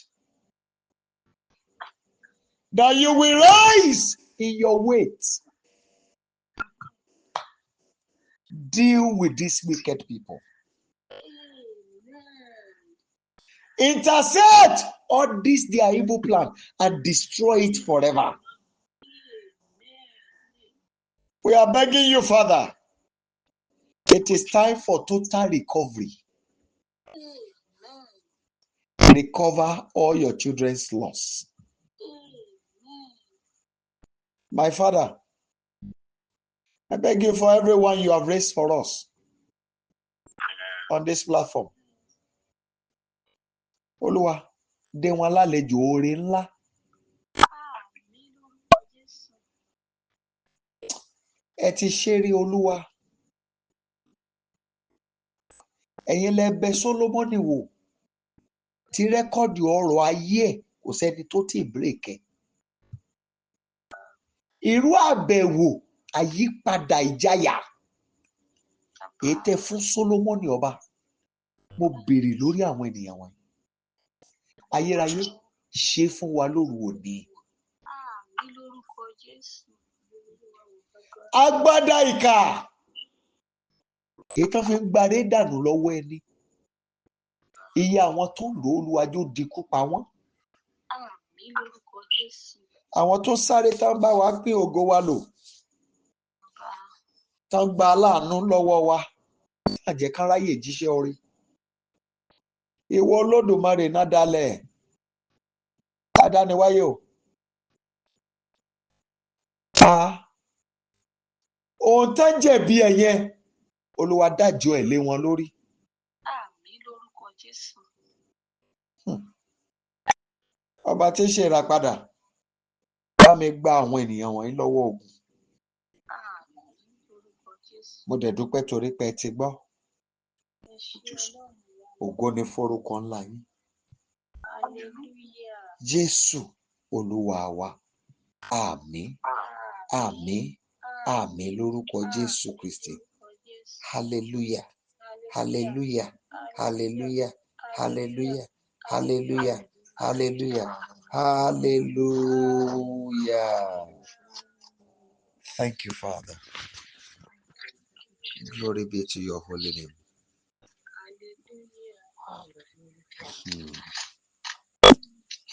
that you will rise in your weight. Deal with these wicked people. Intercept all this their evil plan and destroy it forever. We are begging you, Father. It is time for total recovery. Recover all your children's loss. My Father, I beg you for everyone you have raised for us on this platform. Olúwa, dé wọn lálejò oore ńlá. Ẹ ti ṣeré Olúwa. Ẹ̀yin lẹ bẹ̀ Sólómọ́nì wò tí rẹ́kọ̀dì ọrọ̀ ayé ẹ̀ kò sẹ́ni tó tì bírèkì. Irú àbẹ̀wò àyípadà ìjayà èyí tẹ́ fún Sólómọ́nì ọba, mo béèrè lórí àwọn ènìyàn wọn. Ayérayé ṣe fún wa lóru òní. Agbádá ìkà èyí tó fi ń gbadé dànù lọ́wọ́ ẹni. Iye àwọn tó ń lò ó Olúwa jọ̀ọ́ dínkù pa wọ́n. Àwọn tó sáré tán bá wa pín ògo wa lò, tán gba aláàánú lọ́wọ́ wa, má jẹ́ kán ráyè jíṣẹ́ orí. Ìwọ Olódùmarè náà dalẹ̀. Adániwáyé o. Ohun tán jẹ̀bi ẹ̀ yẹn, Olúwa dájọ́ ẹ̀ lé wọn lórí. Ọba tí ń ṣe ìràpadà, bá mi gba àwọn ènìyàn wọ̀nyí lọ́wọ́ ogun. Mo dẹ̀ dúpẹ́ torí pé ẹ ti gbọ́. Ògo ni forúkọ ńlá yín. Jésù Olúwa wa. Àmín, àmín, àmín lórúkọ Jésù Kristi. Hallelujah, hallelujah, hallelujah, hallelujah, hallelujah, hallelujah, hallelujah. Thank you, Father. Glory be to your holy name.